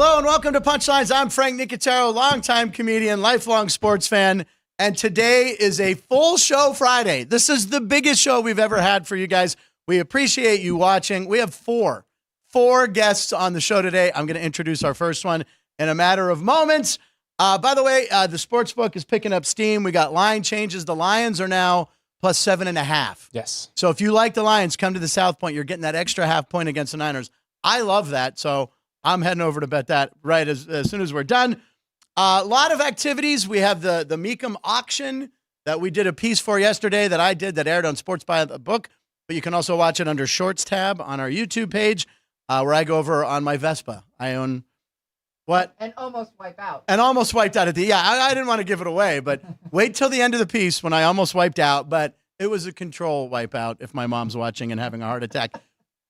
Hello and welcome to Punchlines. I'm Frank Nicotero, longtime comedian, lifelong sports fan, and today is a full show Friday. This is the biggest show we've ever had for you guys. We appreciate you watching. We have four guests on the show today. I'm going to introduce our first one in a matter of moments. By the way, the sportsbook is picking up steam. We got line changes. The Lions are now plus 7.5. Yes. So if you like the Lions, come to the South Point. You're getting that extra half point against the Niners. I love that. So I'm heading over to bet that right as soon as we're done. A lot of activities. We have the Meekum auction that we did a piece for yesterday that I did that aired on Sports by the Book. But you can also watch it under Shorts tab on our YouTube page where I go over on my Vespa. I own what? And almost wipe out. And almost wiped out at the, I didn't want to give it away, but wait till the end of the piece when I almost wiped out. But it was a control wipeout if my mom's watching and having a heart attack.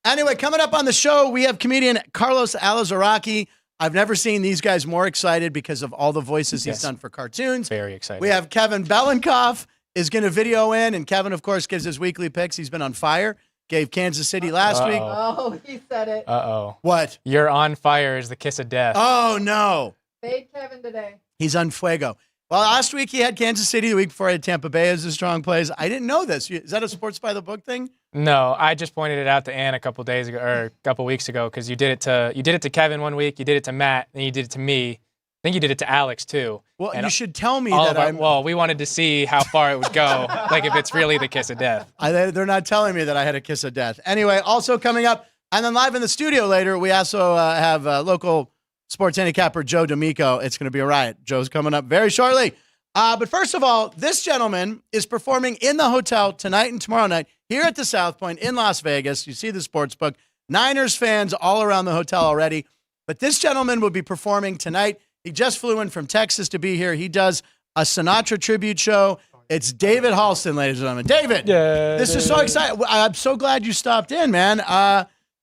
Anyway, coming up on the show, we have comedian Carlos Alazraqui. I've never seen these guys more excited because of all the voices he's done for cartoons. Very excited. We have Kevin Belinkoff is going to video in, and Kevin, of course, gives his weekly picks. He's been on fire. Gave Kansas City last week. Oh, he said it. Uh-oh. What? You're on fire is the kiss of death. Oh, no. Fade Kevin today. He's on fuego. Well, last week he had Kansas City. The week before I had Tampa Bay as a strong plays. I didn't know this. Is that a Sports by the Book thing? No, I just pointed it out to Ann a couple days ago or a couple weeks ago because you did it to Kevin one week, you did it to Matt, and you did it to me. I think you did it to Alex too. Well, and you should tell me that I'm. Well, we wanted to see how far it would go, like if it's really the kiss of death. They're not telling me that I had a kiss of death. Anyway, also coming up, and then live in the studio later, we also have local sports handicapper Joe D'Amico. It's going to be a riot. Joe's coming up very shortly. But first of all, this gentleman is performing in the hotel tonight and tomorrow night here at the South Point in Las Vegas. You see the sports book. Niners fans all around the hotel already. But this gentleman will be performing tonight. He just flew in from Texas to be here. He does a Sinatra tribute show. It's David Halston, ladies and gentlemen. David, this is so exciting. I'm so glad you stopped in, man.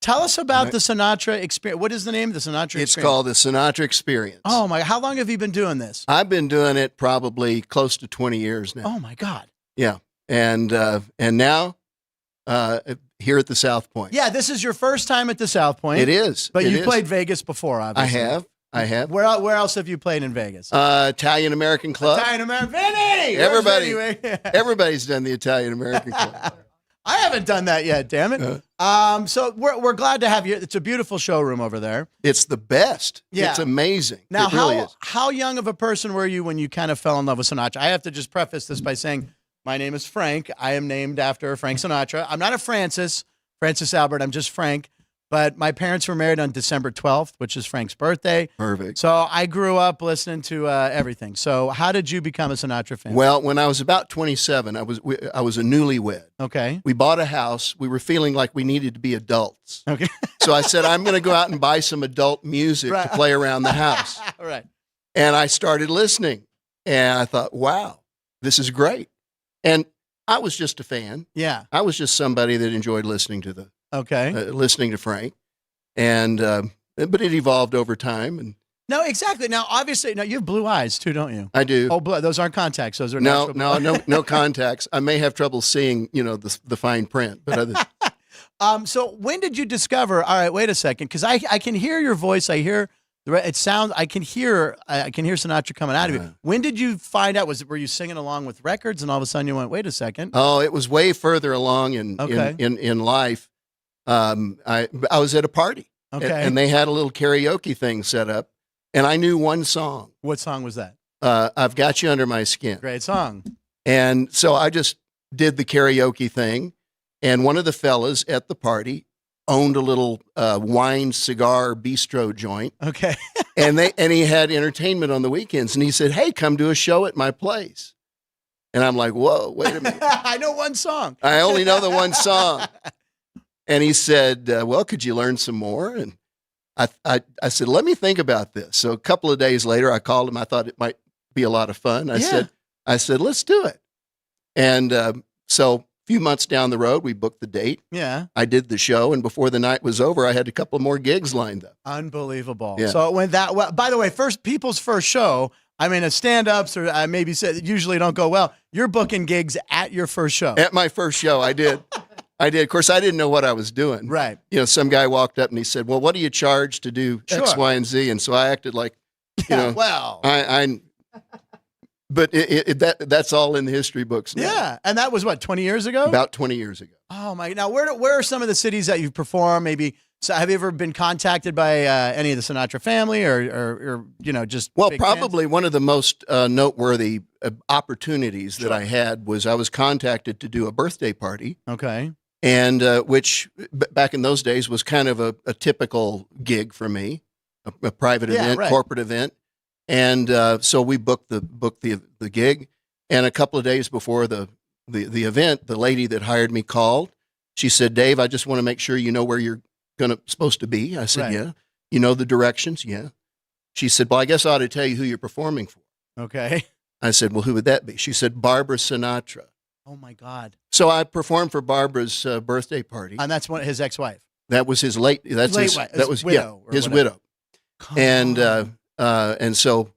Tell us about the Sinatra experience. What is the name of the Sinatra experience? It's called the Sinatra Experience. Oh, my. How long have you been doing this? I've been doing it probably close to 20 years now. Oh, my God. Yeah. And now here at the South Point. Yeah, this is your first time at the South Point. It is. But you've played Vegas before, obviously. I have. Where else have you played in Vegas? Italian American Club. Italian American. Vinny! Everybody's done the Italian American Club. I haven't done that yet, damn it. So we're glad to have you. It's a beautiful showroom over there. It's the best. Yeah. It's amazing. Now, it really is. how young of a person were you when you kind of fell in love with Sinatra? I have to just preface this by saying my name is Frank. I am named after Frank Sinatra. I'm not a Francis Albert. I'm just Frank. But my parents were married on December 12th, which is Frank's birthday. Perfect. So I grew up listening to everything. So how did you become a Sinatra fan? Well, when I was about 27, I was a newlywed. Okay. We bought a house. We were feeling like we needed to be adults. Okay. So I said, I'm going to go out and buy some adult music to play around the house. Right. And I started listening. And I thought, wow, this is great. And I was just a fan. Yeah. I was just somebody that enjoyed listening to listening to Frank. And but it evolved over time. And no, exactly. Now, obviously, you have blue eyes too, don't you? I do. Oh, those aren't contacts. Those are no contacts. I may have trouble seeing, the fine print, but other. So when did you discover? All right, wait a second, because I can hear your voice. I hear it sounds. I can hear Sinatra coming out of you. When did you find out? Were you singing along with records, and all of a sudden you went, wait a second? Oh, it was way further along in life. I was at a party, and they had a little karaoke thing set up, and I knew one song. What song was that? I've Got You Under My Skin. Great song. And so I just did the karaoke thing, and one of the fellas at the party owned a little wine cigar bistro joint. Okay. and he had entertainment on the weekends, and he said, "Hey, come do a show at my place." And I'm like, "Whoa, wait a minute. I know one song. I only know the one song." And he said, "Well, could you learn some more?" And I said, "Let me think about this." So a couple of days later, I called him. I thought it might be a lot of fun. I said, "Let's do it." And so a few months down the road, we booked the date. Yeah. I did the show, and before the night was over, I had a couple more gigs lined up. Unbelievable. Yeah. So it went that well. By the way, people's first show, I mean, stand-ups or maybe usually don't go well. You're booking gigs at your first show. At my first show, I did. I did. Of course, I didn't know what I was doing. Right. You know, some guy walked up and he said, "Well, what do you charge to do X, Sure. Y, and Z?" And so I acted like, you know, well. but that's all in the history books now. Yeah. And that was what, 20 years ago? About 20 years ago. Oh my! Now, where are some of the cities that you've performed? Maybe. So, have you ever been contacted by any of the Sinatra family, or you know, just Well, big probably one of the most noteworthy opportunities that I had was I was contacted to do a birthday party, fans? Okay. and which back in those days was kind of a typical gig for me, a private Yeah, event, right. corporate event, and so we booked the gig, and a couple of days before the event, the lady that hired me called. She said, "Dave, I just want to make sure you know where you're supposed to be." I said, Right. "Yeah." "You know the directions?" "Yeah." She said, "Well, I guess I ought to tell you who you're performing for." Okay. I said, "Well, who would that be?" She said, "Barbara Sinatra." Oh my God! So I performed for Barbara's birthday party. And that's his ex-wife. That was his late. That's Late his. wife, That his was widow or his whatever. widow. Come And on. and so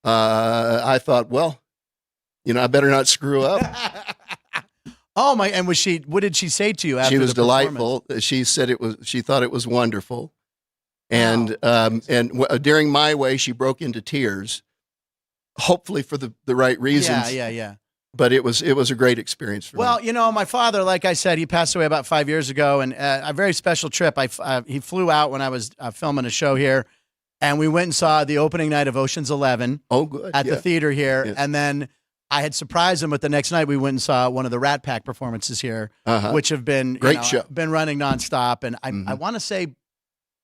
I thought, well, you know, I better not screw up. Oh my! And was she? What did she say to you after? She was the performance? delightful. She said it was. She thought it was wonderful. And during my way, she broke into tears. Hopefully for the right reasons. Yeah. But it was a great experience for me. Well, you know, my father, like I said, he passed away about 5 years ago, and a very special trip. He flew out when I was filming a show here, and we went and saw the opening night of Ocean's 11 Oh, good. at the theater here, Yeah. and then I had surprised him. But the next night, we went and saw one of the Rat Pack performances here, Uh-huh. which have been Great show. been running nonstop. And I Mhm. want to say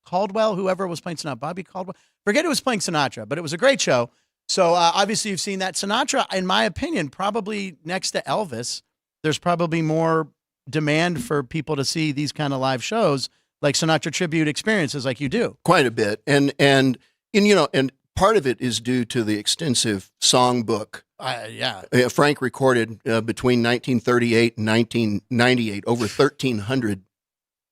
Caldwell, whoever was playing Sinatra, Bobby Caldwell, forget who was playing Sinatra, but it was a great show. So obviously you've seen that. Sinatra, in my opinion, probably next to Elvis, there's probably more demand for people to see these kind of live shows, like Sinatra tribute experiences, like you do. Quite a bit, and you know, and part of it is due to the extensive songbook. Yeah. Frank recorded between 1938 and 1998 over 1,300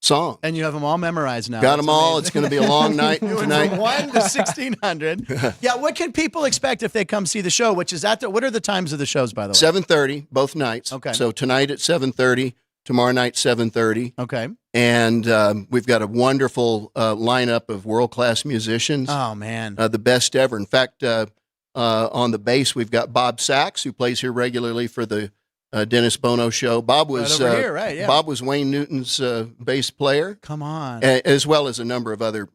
songs. And you have them all memorized now. Got That's them all. amazing. It's going to be a long night You went tonight. from 1 to 1,600. Yeah, what can people expect if they come see the show? Which is what are the times of the shows, by the way? 7:30 both nights. Okay. So tonight at 7:30, tomorrow night 7:30, Okay. and we've got a wonderful lineup of world-class musicians. Oh man. The best ever. In fact, on the bass, we've got Bob Sachs, who plays here regularly for the Dennis Bono show. Bob was right over here, right? Yeah. Bob was Wayne Newton's bass player, Come on. as well as a number of other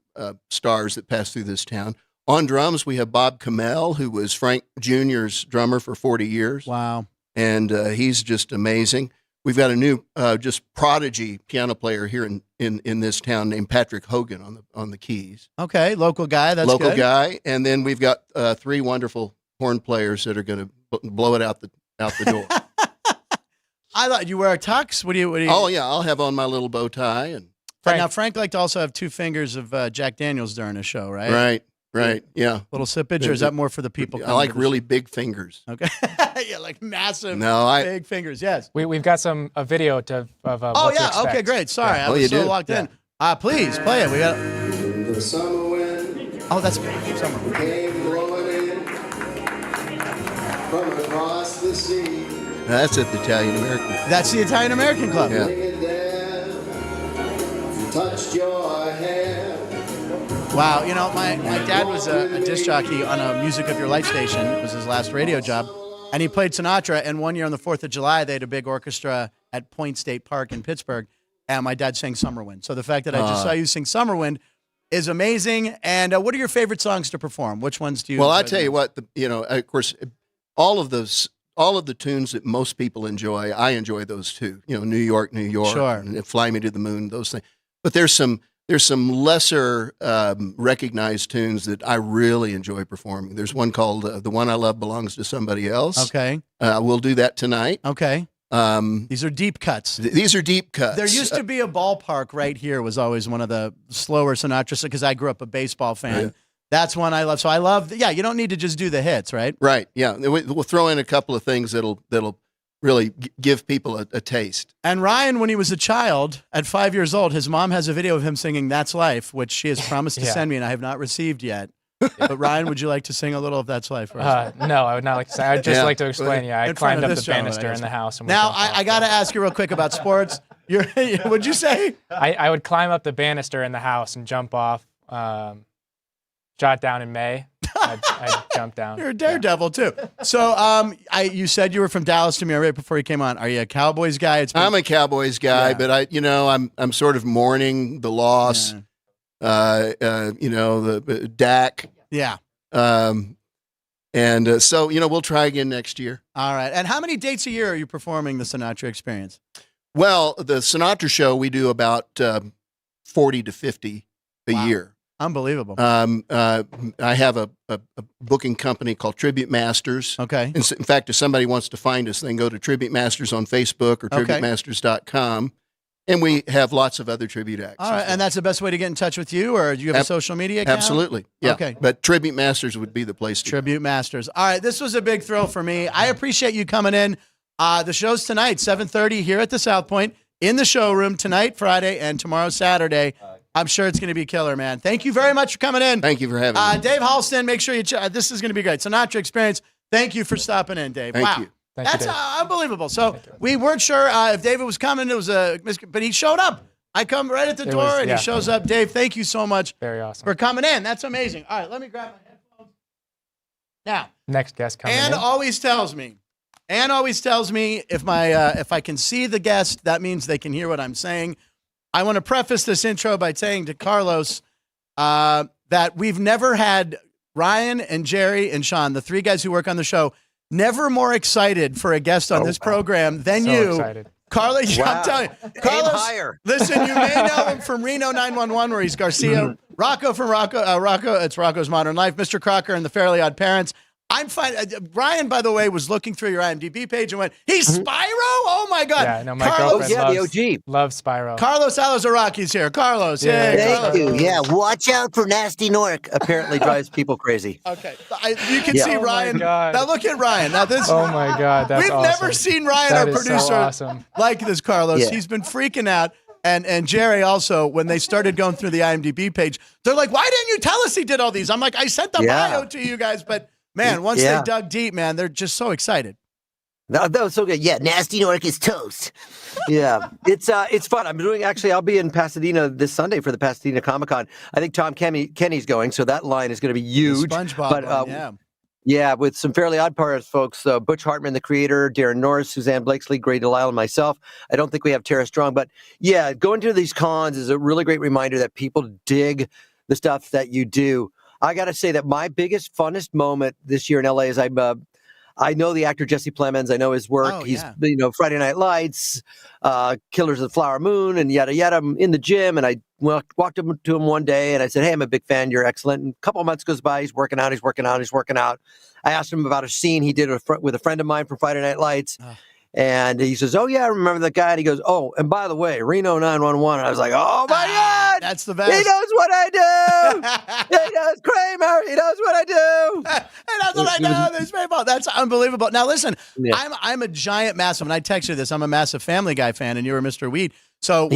stars that passed through this town. On drums, we have Bob Kamel, who was Frank Jr.'s drummer for 40 years, Wow. and he's just amazing. We've got a new, just prodigy piano player here in this town named Patrick Hogan on the keys. Okay, local guy. That's Local good. guy, and then we've got 3 wonderful horn players that are going to blow it out the door. I thought you wear a tux. What do you? Oh yeah, I'll have on my little bow tie and Frank. Now Frank liked to also have 2 fingers of Jack Daniels during a show, right? right, yeah. Little sippage, or is that more for the people? I coming like to the really big fingers. show? Okay. Yeah, like massive, No, big fingers. Yes. We've got a video of Oh what to yeah. expect. Okay, great. Sorry, I Oh, was you so do? locked in. Please play it. We got. Oh, that's summer. Came blowing in from across the sea. That's at the Italian American. That's the Italian American Club. Yeah. Touched your hair. Wow. You know, my dad was a disc jockey on a Music of Your Life station. It was his last radio job. And he played Sinatra. And one year on the 4th of July, they had a big orchestra at Point State Park in Pittsburgh. And my dad sang Summer Wind. So the fact that I just saw you sing Summer Wind is amazing. And what are your favorite songs to perform? Which ones do you? Well, I enjoy tell the you most? what, of course, all of the tunes that most people enjoy, I enjoy those too. You know, New York, Sure. and Fly Me to the Moon, those things. But there's some lesser recognized tunes that I really enjoy performing. There's one called "The One I Love Belongs to Somebody Else." Okay. We'll do that tonight. Okay. These are deep cuts. These are deep cuts. There used to be a ballpark right here. Was always one of the slower Sinatra, because I grew up a baseball fan. Yeah. That's one I love. So I love. Yeah, you don't need to just do the hits, right? Right. Yeah. We'll throw in a couple of things that'll really give people a taste. And Ryan, when he was a child, at 5 years old, his mom has a video of him singing "That's Life," which she has promised to Yeah. send me, and I have not received yet. But Ryan, would you like to sing a little of "That's Life" for us? No, I would not like to say. I'd just Yeah. like to explain. Yeah, I In front climbed of up this the gentleman, I banister guess. in the house. And Now, we jumped I off. got to ask you real quick about sports. What'd you say? I would climb up the banister in the house and jump off. Shot down in May. I'd jump down. You're a daredevil too. So, you said you were from Dallas to me right before you came on. Are you a Cowboys guy? I'm a Cowboys guy, Yeah. but I'm sort of mourning the loss. The Dak. Yeah. So we'll try again next year. All right. And how many dates a year are you performing the Sinatra Experience? Well, the Sinatra show, we do about 40 to 50 a year. Unbelievable. I have a booking company called Tribute Masters. Okay. In fact, if somebody wants to find us, they can go to Tribute Masters on Facebook or tributemasters.com. And we have lots of other tribute acts. All right. And that's the best way to get in touch with you, or do you have a social media account? Absolutely. Yeah. Okay. But Tribute Masters would be the place to Tribute Masters. All right. This was a big thrill for me. I appreciate you coming in. The show's tonight, 7:30 here at the South Point in the showroom tonight, Friday, and tomorrow, Saturday. I'm sure it's going to be killer, man. Thank you very much for coming in. Thank you for having me. Dave Halston, make sure you check. This is going to be great. Sinatra Experience. Thank you for stopping in, Dave. Thank wow. you. That's unbelievable. So we weren't sure if David was coming. It was but he showed up. I come right at the door, and he shows up. Dave, thank you so much Very awesome. for coming in. That's amazing. All right, let me grab my headphones. Now, Next guest coming Ann in. always tells me if I can see the guest, that means they can hear what I'm saying. I want to preface this intro by saying to Carlos that we've never had Ryan and Jerry and Sean, the three guys who work on the show, never more excited for a guest on this program than So you. excited. Carlos, I'm telling you. Carlos, higher. listen, you may know him from Reno 911, where he's Garcia. Rocco from Rocco, it's Rocco's Modern Life. Mr. Crocker and the Fairly Odd Parents. I'm fine. Ryan, by the way, was looking through your IMDb page and went, he's Spyro? Oh, my God. Yeah, no, my Carlos, girlfriend the OG. loves Spyro. Carlos Alazraqui's here. Carlos, Yeah, yay. thank Carlos. You. Yeah, watch out for Nasty Nork. Apparently drives people crazy. Okay. You can Yeah. see Oh, my Ryan. God. Now look at Ryan. Now this. Oh my God, that's We've awesome. never seen Ryan, That our is so producer, awesome. like this, Carlos. Yeah. He's been freaking out. And Jerry also, when they started going through the IMDb page, they're like, why didn't you tell us he did all these? I'm like, I sent the bio to you guys, but man, once they dug deep, man, they're just so excited. That was so good. Yeah, Nasty Nork is toast. Yeah, it's fun. I'll be in Pasadena this Sunday for the Pasadena Comic-Con. I think Tom Kenny's going, so that line is going to be huge. The SpongeBob but, one, yeah. Yeah, with some Fairly Odd Parents folks, Butch Hartman, the creator, Darren Norris, Suzanne Blakesley, Gray Delisle, and myself. I don't think we have Tara Strong, but yeah, going to these cons is a really great reminder that people dig the stuff that you do. I got to say that my biggest, funnest moment this year in LA is I know the actor Jesse Plemons. I know his work. Oh, He's, yeah. Friday Night Lights, Killers of the Flower Moon, and yada, yada. I'm in the gym, and I walked up to him one day, and I said, hey, I'm a big fan. You're excellent. And a couple of months goes by. He's working out. I asked him about a scene he did with a friend of mine from Friday Night Lights. And he says, oh, yeah, I remember that guy. And he goes, oh, and by the way, Reno 911. And I was like, oh, my God. That's the best. He knows what I do. He knows Kramer. He knows what I do. And that's what I know. There's baseball. That's unbelievable. Now, listen, Yeah. I'm a giant, massive, and I texted you this. I'm a massive Family Guy fan, and you were Mr. Weed. So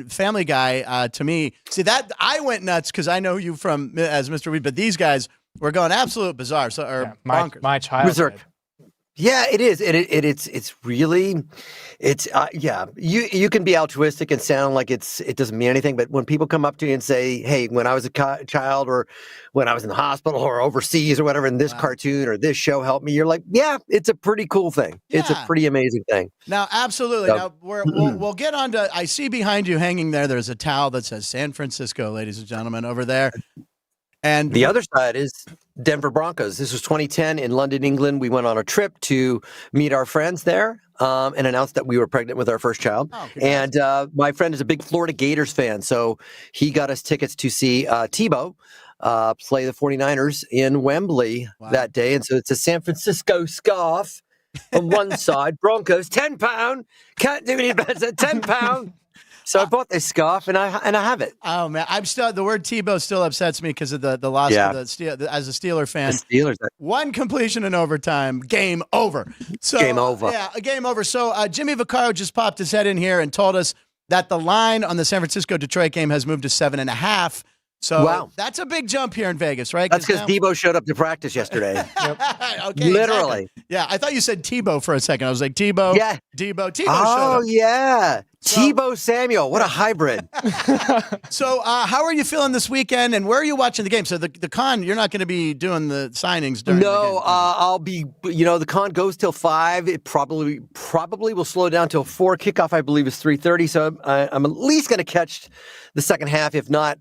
Family Guy to me, see that I went nuts because I know you from as Mr. Weed, but these guys were going absolute bizarre. So bonkers. My childhood. Yeah, it is. It's really, You can be altruistic and sound like it doesn't mean anything, but when people come up to you and say, "Hey, when I was a child, or when I was in the hospital, or overseas, or whatever, and this cartoon or this show helped me," you're like, "Yeah, it's a pretty cool thing. It's a pretty amazing thing." Now, absolutely. So, Now we'll get on to. I see behind you hanging there. There's a towel that says San Francisco, ladies and gentlemen, over there. And the other side is Denver Broncos. This was 2010 in London, England. We went on a trip to meet our friends there and announced that we were pregnant with our first child. Oh, and my friend is a big Florida Gators fan, so he got us tickets to see Tebow play the 49ers in Wembley that day. And so it's a San Francisco scarf on one side, Broncos, £10. Can't do any better, £10. So I bought this scarf and I have it. Oh man, the word Tebow still upsets me because of the loss of the Steel. As a Steeler fan, The Steelers. one completion in overtime, game over. So Game over. Yeah, a game over. So Jimmy Vaccaro just popped his head in here and told us that the line on the San Francisco Detroit game has moved to 7.5. So Wow. that's a big jump here in Vegas, right? That's because now- Debo showed up to practice yesterday. Okay, Literally. exactly. Yeah, I thought you said Tebow for a second. I was like, Tebow, Yeah. Tebow showed Oh, up. yeah. So- Tebow Samuel. What a hybrid. So how are you feeling this weekend, and where are you watching the game? So the con, you're not going to be doing the signings during the game. No, I'll be, the con goes till 5. It probably will slow down till 4. Kickoff, I believe, is 3:30. So I'm at least going to catch the second half, if not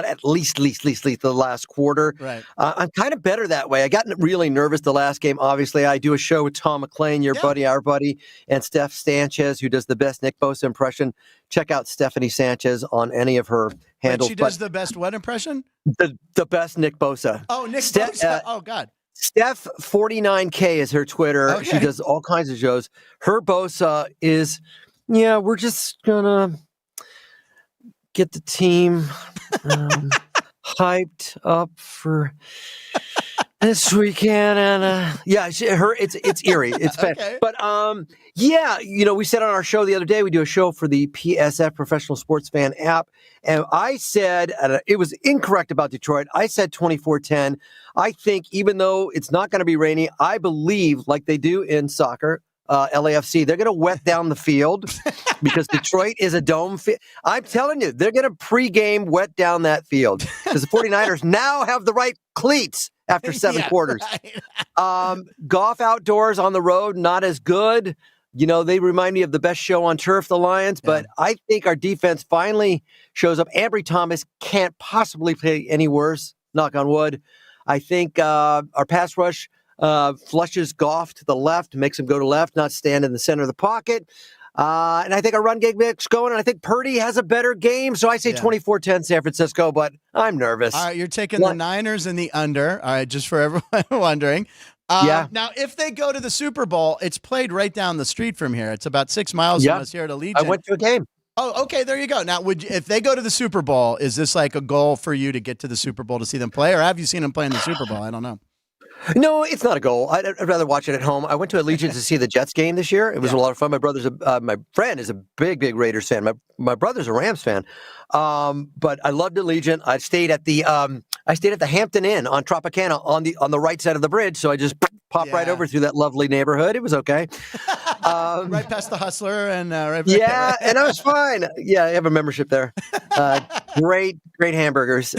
at least the last quarter. Right. I'm kind of better that way. I got really nervous the last game. Obviously, I do a show with Tom McClain, our buddy, and Steph Sanchez, who does the best Nick Bosa impression. Check out Stephanie Sanchez on any of her handles. Wait, she does the best what impression? The best Nick Bosa. Oh, Nick Bosa. Oh, God. Steph 49K is her Twitter. Okay. She does all kinds of shows. Her Bosa is, we're just gonna get the team hyped up for this weekend, and it's eerie. It's bad. Okay. But we said on our show the other day, we do a show for the PSF Professional Sports Fan app, and I said it was incorrect about Detroit. I said 24-10. I think even though it's not going to be rainy, I believe, like they do in soccer, LAFC, they're going to wet down the field because Detroit is a dome field. I'm telling you, they're going to pregame wet down that field because the 49ers now have the right cleats after 7 quarters. Right. Golf outdoors on the road, not as good. They remind me of the best show on turf, the Lions, but I think our defense finally shows up. Ambry Thomas can't possibly play any worse, knock on wood. I think our pass rush flushes Goff to the left, makes him go to left, not stand in the center of the pocket. And I think our run game gets going, and I think Purdy has a better game. So I say 24-10 San Francisco, but I'm nervous. All right, you're taking the Niners and the under. All right, just for everyone wondering. Now, if they go to the Super Bowl, it's played right down the street from here. It's about 6 miles from us here at Allegiant. I went to a game. Oh, okay, there you go. Now, if they go to the Super Bowl, is this like a goal for you to get to the Super Bowl to see them play, or have you seen them play in the Super Bowl? I don't know. No, it's not a goal. I'd rather watch it at home. I went to Allegiant to see the Jets game this year. It was a lot of fun. My friend is a big Raiders fan. My brother's a Rams fan. But I loved Allegiant. I stayed at the Hampton Inn on Tropicana on the right side of the bridge. So I just popped right over through that lovely neighborhood. It was okay. Right past the Hustler and right. Yeah, and I was fine. Yeah, I have a membership there. Great hamburgers.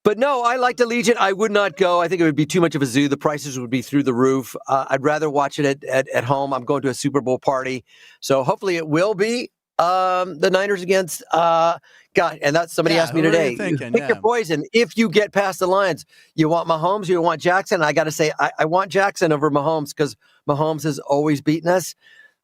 But no, I liked Allegiant. I would not go. I think it would be too much of a zoo. The prices would be through the roof. I'd rather watch it at home. I'm going to a Super Bowl party. So hopefully it will be the Niners against God. And that's somebody asked me today. Pick your poison. If you get past the Lions, you want Mahomes or you want Jackson? I got to say, I want Jackson over Mahomes because Mahomes has always beaten us.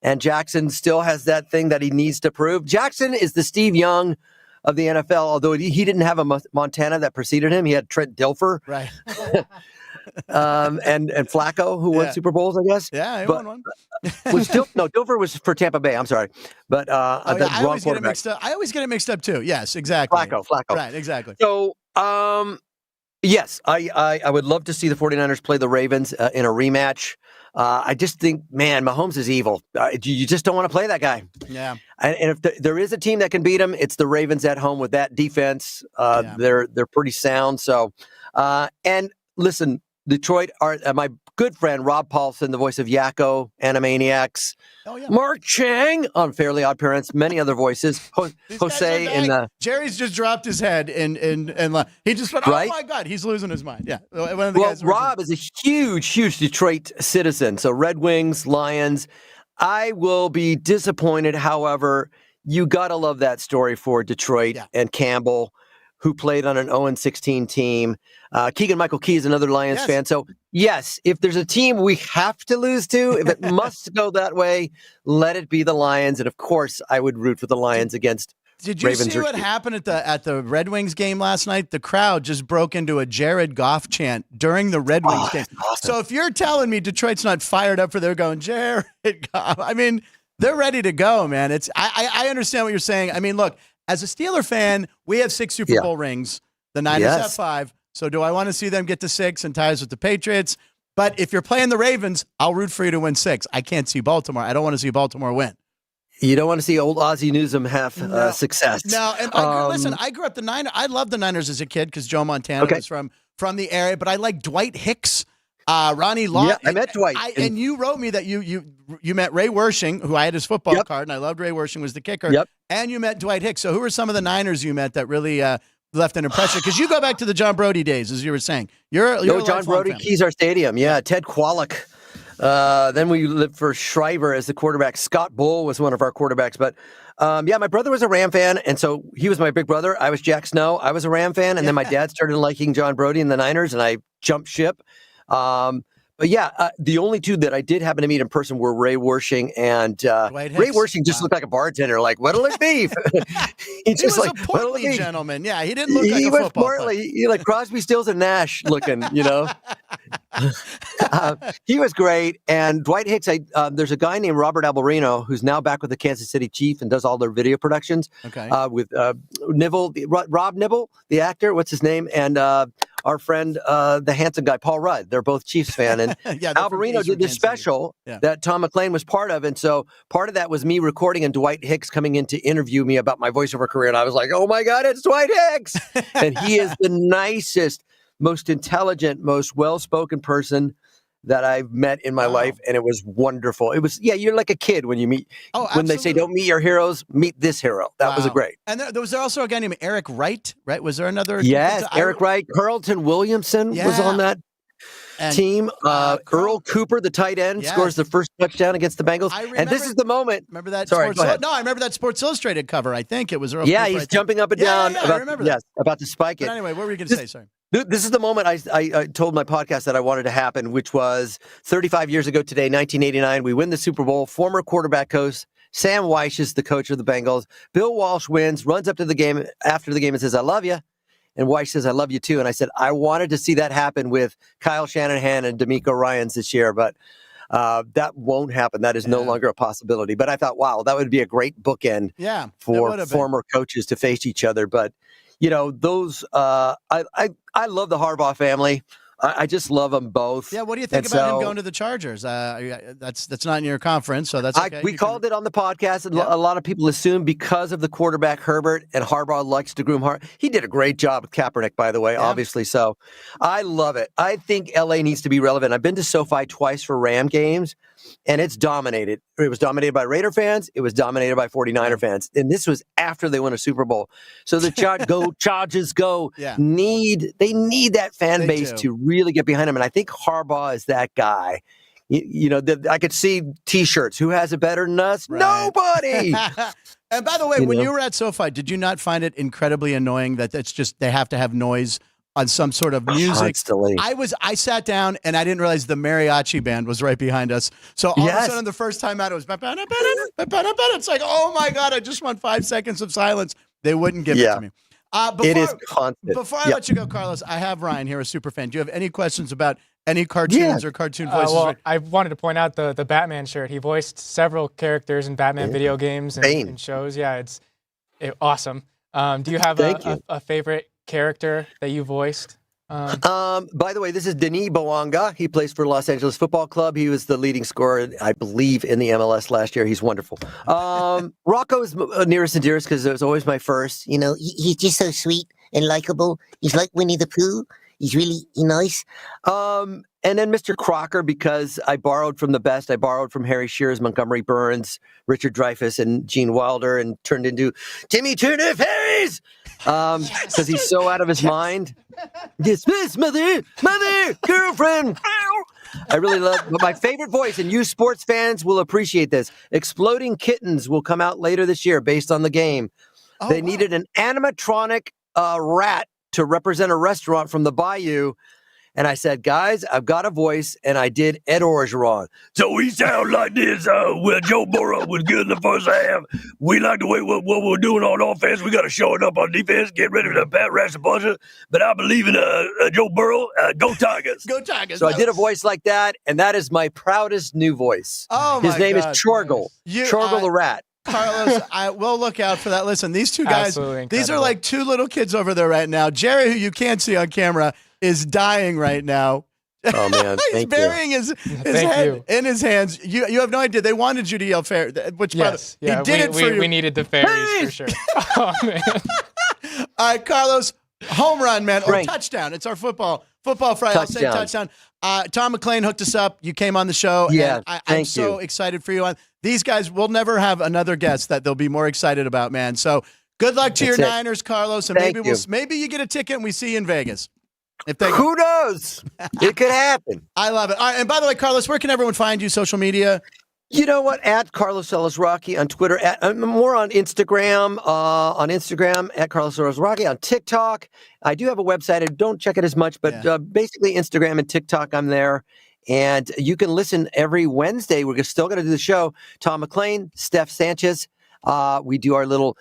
And Jackson still has that thing that he needs to prove. Jackson is the Steve Young of the NFL, although he didn't have a Montana that preceded him. He had Trent Dilfer. Right. And Flacco, who won Super Bowls, I guess. Yeah, he won one. Dilfer was for Tampa Bay. I'm sorry. But I always get it mixed up. I always get it mixed up, too. Yes, exactly. Flacco. Right, exactly. So, yes, I would love to see the 49ers play the Ravens in a rematch. I just think, man, Mahomes is evil. You just don't want to play that guy. Yeah. And if there is a team that can beat him, it's the Ravens at home with that defense. They're pretty sound. So, and listen, Detroit are my good friend Rob Paulson, the voice of Yakko, Animaniacs. Oh, yeah. Mark Chang on Fairly Odd Parents, many other voices. Jose and Jerry's just dropped his head and he just went, oh my God, he's losing his mind. Yeah. Rob is a huge Detroit citizen. So Red Wings, Lions. I will be disappointed. However, you got to love that story for Detroit and Campbell, who played on an 0-16 team. Keegan-Michael Key is another Lions fan. So, yes, if there's a team we have to lose to, if it must go that way, let it be the Lions. And, of course, I would root for the Lions against Did you Ravens see what happened at the Red Wings game last night? The crowd just broke into a Jared Goff chant during the Red Wings game. Awesome. So if you're telling me Detroit's not fired up for their going, Jared Goff, I mean, they're ready to go, man. I understand what you're saying. I mean, look, as a Steeler fan, we have 6 Super Bowl rings. The Niners have 5. So do I want to see them get to 6 and ties with the Patriots? But if you're playing the Ravens, I'll root for you to win 6. I can't see Baltimore. I don't want to see Baltimore win. You don't want to see old Ozzie Newsome have success. No, and listen, I grew up the Niners. I loved the Niners as a kid because Joe Montana was from the area, but I like Dwight Hicks, Ronnie Lott. Yeah, I met Dwight. And you wrote me that you met Ray Wershing, who I had his football card, and I loved Ray Wershing was the kicker. Yep. And you met Dwight Hicks. So who are some of the Niners you met that really left an impression? Because you go back to the John Brody days, as you were saying. You're a John Brody fan. keys our stadium. Yeah, Ted Kwolek. Then we lived for Shriver as the quarterback. Scott Bull was one of our quarterbacks. But my brother was a Ram fan, and so he was my big brother. I was Jack Snow. I was a Ram fan, and then my dad started liking John Brody and the Niners, and I jumped ship. The only two that I did happen to meet in person were Ray Wershing and Ray Wershing just looked like a bartender. Like, what'll it be? he was like, a portly gentleman. Yeah, he didn't look like a football player. He like Crosby, Stills, and Nash looking, he was great. And Dwight Hicks, there's a guy named Robert Albarino who's now back with the Kansas City Chiefs and does all their video productions. Okay. With Nibble, Rob Nibble, the actor, what's his name? And our friend, the handsome guy, Paul Rudd. They're both Chiefs fan. And Albarino did this special that Tom McLean was part of. And so part of that was me recording and Dwight Hicks coming in to interview me about my voiceover career. And I was like, oh my God, it's Dwight Hicks. And he is the nicest, most intelligent, most well-spoken person that I've met in my life. And it was wonderful. It was, you're like a kid when you meet, when they say, don't meet your heroes, meet this hero. That was great. And there was also a guy named Eric Wright, right? Was there another? Yes, Eric Wright. Carlton Williamson was on that team. Earl Cooper, the tight end, scores the first touchdown against the Bengals. And this is the moment. Remember that? Sorry, go ahead. No, I remember that Sports Illustrated cover. I think it was Earl Yeah, Cooper, he's jumping up and down. I remember that. Yes, about to spike it. But anyway, what were you going to say? Sorry. This is the moment I told my podcast that I wanted to happen, which was 35 years ago today, 1989. We win the Super Bowl. Former quarterback coach Sam Weish is the coach of the Bengals. Bill Walsh wins, runs up to the game after the game and says, I love you. And Weish says, I love you too. And I said, I wanted to see that happen with Kyle Shanahan and D'Amico Ryans this year, but that won't happen. That is no longer a possibility. But I thought, wow, that would be a great bookend for former coaches to face each other. But those I love the Harbaugh family. I just love them both. Yeah, what do you think about him going to the Chargers? That's not in your conference, so that's okay. We called it on the podcast, and a lot of people assume because of the quarterback Herbert and Harbaugh likes to groom He did a great job with Kaepernick, by the way, obviously. So I love it. I think LA needs to be relevant. I've been to SoFi twice for Ram games, and it's dominated. It was dominated by Raider fans. It was dominated by 49er fans. And this was after they won a Super Bowl. So the Chargers go. They need that fan base to really get behind him. And I think Harbaugh is that guy. I could see T-shirts. Who has it better than us? Right. Nobody. And by the way, when you were at SoFi, did you not find it incredibly annoying that it's just they have to have noise on some sort of music? Constantly. I sat down and I didn't realize the mariachi band was right behind us. So all of a sudden, the first time out, it was it's like, oh my God, I just want 5 seconds of silence. They wouldn't give it to me. It is constant. Before I let you go, Carlos, I have Ryan here, a super fan. Do you have any questions about any cartoons or cartoon voices? I wanted to point out the Batman shirt. He voiced several characters in Batman video games and shows. Yeah, it's awesome. Do you have a favorite character that you voiced? By the way, this is Denis Bouanga. He plays for Los Angeles Football Club. He was the leading scorer, I believe, in the MLS last year. He's wonderful. Rocco is nearest and dearest because it was always my first. He's just so sweet and likable. He's like Winnie the Pooh. He's really nice. And then Mr. Crocker, because I borrowed from the best. I borrowed from Harry Shearers, Montgomery Burns, Richard Dreyfuss, and Gene Wilder, and turned into Timmy Turner Ferries because he's so out of his mind. Dismiss, mother, girlfriend. I really love my favorite voice, and you sports fans will appreciate this. Exploding Kittens will come out later this year based on the game. They needed an animatronic rat to represent a restaurant from the Bayou. And I said, guys, I've got a voice, and I did Ed Orgeron. So we sound like this. When Joe Burrow was good in the first half, we like the way what we're doing on offense. We got to show it up on defense, get ready for the Pat Rasmussen. But I believe in Joe Burrow. Go Tigers. Go Tigers. So I did a voice like that, and that is my proudest new voice. His name is Chorgle. Chorgle the rat. Carlos, I will look out for that. Listen, these two guys, these are like two little kids over there right now. Jerry, who you can't see on camera, is dying right now. Oh man, he's burying his head in his hands. You have no idea. They wanted you to yell fair, which yes, he did it for you. We needed the fairies for sure. Oh man. All right, Carlos, home run, man, or Frank. touchdown. It's our football Friday. I'll say touchdown. Tom McLean hooked us up. You came on the show. Yeah, and I'm so excited for you. These guys will never have another guest that they'll be more excited about, man. So good luck to your Niners, Carlos, and maybe you get a ticket and we see you in Vegas. Who knows? It could happen. I love it. All right, and by the way, Carlos, where can everyone find you? Social media? You know what? At Carlos Alazraqui on Twitter. More on Instagram. At Carlos Alazraqui on TikTok. I do have a website. I don't check it as much, but basically Instagram and TikTok, I'm there. And you can listen every Wednesday. We're still going to do the show. Tom McLean, Steph Sanchez. We do our little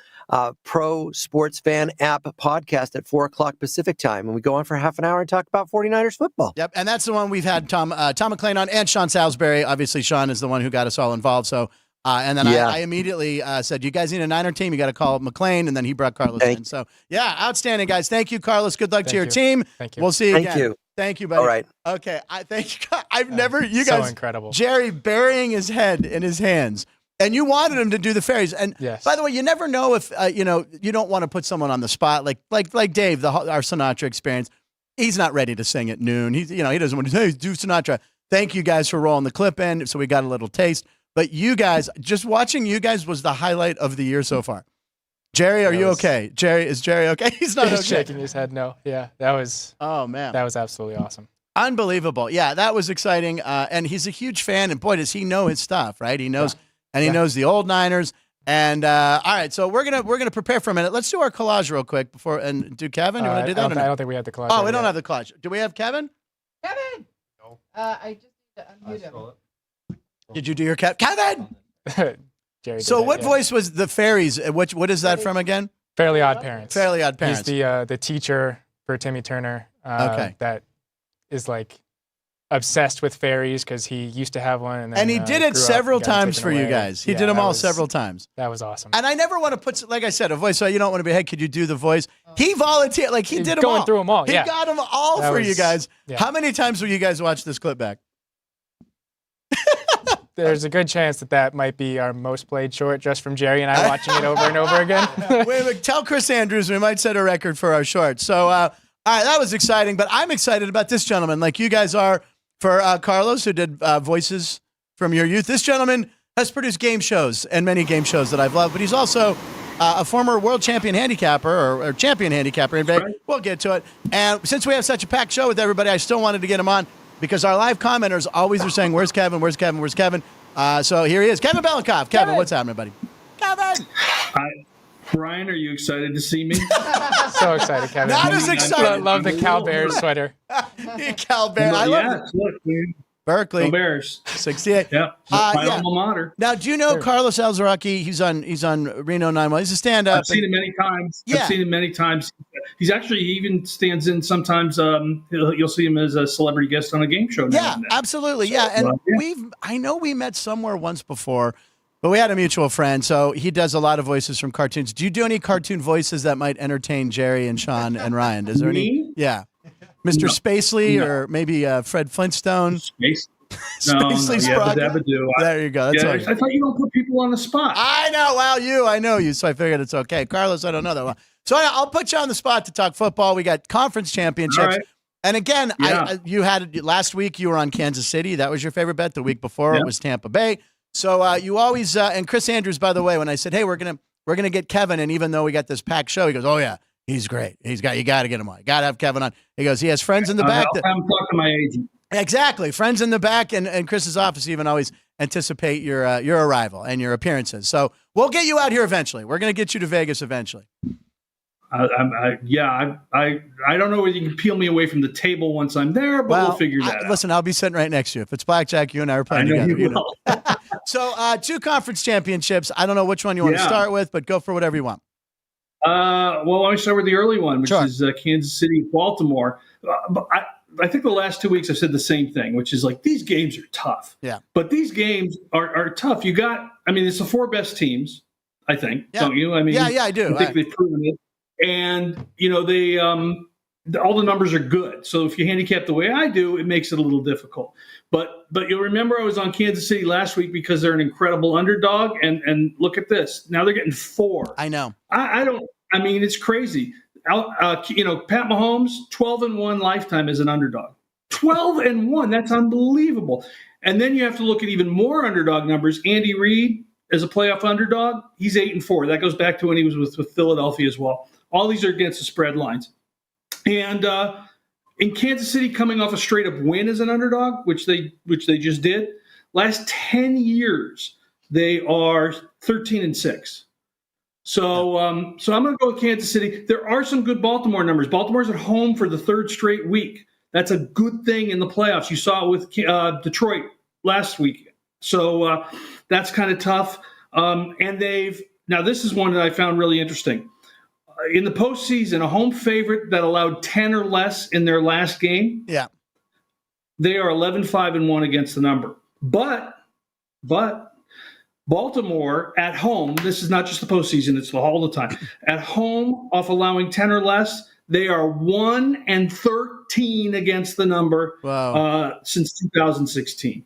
pro sports fan app podcast at 4:00 Pacific time. And we go on for half an hour and talk about 49ers football. Yep. And that's the one we've had Tom McLean on and Sean Salisbury. Obviously, Sean is the one who got us all involved. So, and then I immediately said, you guys need a Niner team. You got to call McLean. And then he brought Carlos in. So, yeah, outstanding, guys. Thank you, Carlos. Good luck to your team. Thank you. We'll see you again. Thank you. Thank you, buddy. All right. Okay. Thank you. I've never, you guys. So incredible. Jerry burying his head in his hands. And you wanted him to do the fairies. And by the way, you never know if, you don't want to put someone on the spot. Like Dave, our Sinatra experience. He's not ready to sing at noon. He doesn't want to say, hey, do Sinatra. Thank you guys for rolling the clip in. So we got a little taste. But you guys, just watching you guys was the highlight of the year so far. Jerry, are you okay? Is Jerry okay? He's not okay. Shaking his head no. Yeah, that was. Oh, man. That was absolutely awesome. Unbelievable. Yeah, that was exciting. And he's a huge fan. And boy, does he know his stuff, right? He knows. Yeah. And he knows the old Niners. And all right, so we're gonna prepare for a minute. Let's do our collage real quick before and do Kevin. You want to do that? I don't think we have the collage. Oh, we don't have the collage. Do we have Kevin? Kevin. No. I just need to unmute him. Did you do your Kevin? Jerry. So what voice was the fairies? What is that from again? Fairly Odd Parents. Fairly Odd Parents. He's the teacher for Timmy Turner. That is like obsessed with fairies because he used to have one. And he did it several times for you guys. He did them all several times. That was awesome. And I never want to put, like I said, a voice. So you don't want to be, hey, could you do the voice? He volunteered. Like he did them all. Going through them all. He got them all for you guys. Yeah. How many times will you guys watch this clip back? There's a good chance that might be our most played short just from Jerry and I watching it over and over again. Wait, tell Chris Andrews we might set a record for our short. So, all right, that was exciting. But I'm excited about this gentleman, like you guys are for Carlos, who did voices from your youth. This gentleman has produced game shows and many game shows that I've loved, but he's also a former world champion handicapper or champion handicapper in Vegas. Right. We'll get to it. And since we have such a packed show with everybody, I still wanted to get him on because our live commenters always are saying, where's Kevin? Where's Kevin? Where's Kevin? So here he is, Kevin Belinkoff. Kevin, what's happening, buddy? Kevin! Hi. Brian, are you excited to see me? So excited, Kevin. Not as excited. I love the Cal Bears sweater. Cal Bears. I love it. Look, man. Berkeley. Go Bears. 68. Yeah. My alma mater. Now, do you know Carlos Alazraqui? He's on Reno 911. He's a stand-up. I've seen him many times. Yeah. I've seen him many times. He even stands in sometimes. You'll see him as a celebrity guest on a game show. Yeah, absolutely. So, yeah, and I know we met somewhere once before, but we had a mutual friend. So he does a lot of voices from cartoons. Do you do any cartoon voices that might entertain Jerry and Sean and Ryan? Is there any? Yeah. Mr. Spacely or maybe Fred Flintstone. Spacely Sprocket. There you go. That's I thought you don't put people on the spot. I know. Well, I know you, so I figured it's okay. Carlos, I don't know that one. So I'll put you on the spot to talk football. We got conference championships. Right. And again, you had last week you were on Kansas City. That was your favorite bet. The week before it was Tampa Bay. So you always and Chris Andrews, by the way, when I said, hey, we're gonna get Kevin, and even though we got this packed show, he goes, oh yeah. He's great. You got to get him on. You got to have Kevin on. He goes, he has friends in the back. I'm talking to my agent. Exactly. Friends in the back and Chris's office even always anticipate your arrival and your appearances. So we'll get you out here eventually. We're going to get you to Vegas eventually. I don't know whether you can peel me away from the table once I'm there, but we'll figure that out. Listen, I'll be sitting right next to you. If it's blackjack, you and I are playing together. You will. So 2 conference championships. I don't know which one you want to start with, but go for whatever you want. Well, why don't we start with the early one, which is Kansas City, Baltimore. But I think the last 2 weeks I've said the same thing, which is like these games are tough. Yeah. But these games are tough. It's the 4 best teams, I think, don't you? I do. I think they've proven it. And, they all the numbers are good. So if you handicap the way I do, it makes it a little difficult. But you'll remember I was on Kansas City last week because they're an incredible underdog. And look at this. Now they're getting 4. I know. I mean, it's crazy. Pat Mahomes, 12-1 lifetime as an underdog. 12-1. That's unbelievable. And then you have to look at even more underdog numbers. Andy Reid as a playoff underdog, he's 8-4. That goes back to when he was with Philadelphia as well. All these are against the spread lines. And in Kansas City, coming off a straight up win as an underdog, which they just did, last 10 years they are 13-6. So I'm going to go with Kansas City. There are some good Baltimore numbers. Baltimore's at home for the 3rd straight week. That's a good thing in the playoffs. You saw it with Detroit last week. So that's kind of tough. And now this is one that I found really interesting. In the postseason, a home favorite that allowed 10 or less in their last game. Yeah. They are 11-5-1 against the number. But Baltimore at home, this is not just the postseason, it's all the time. At home, off allowing 10 or less, they are 1-13 against the number. Wow. Since 2016.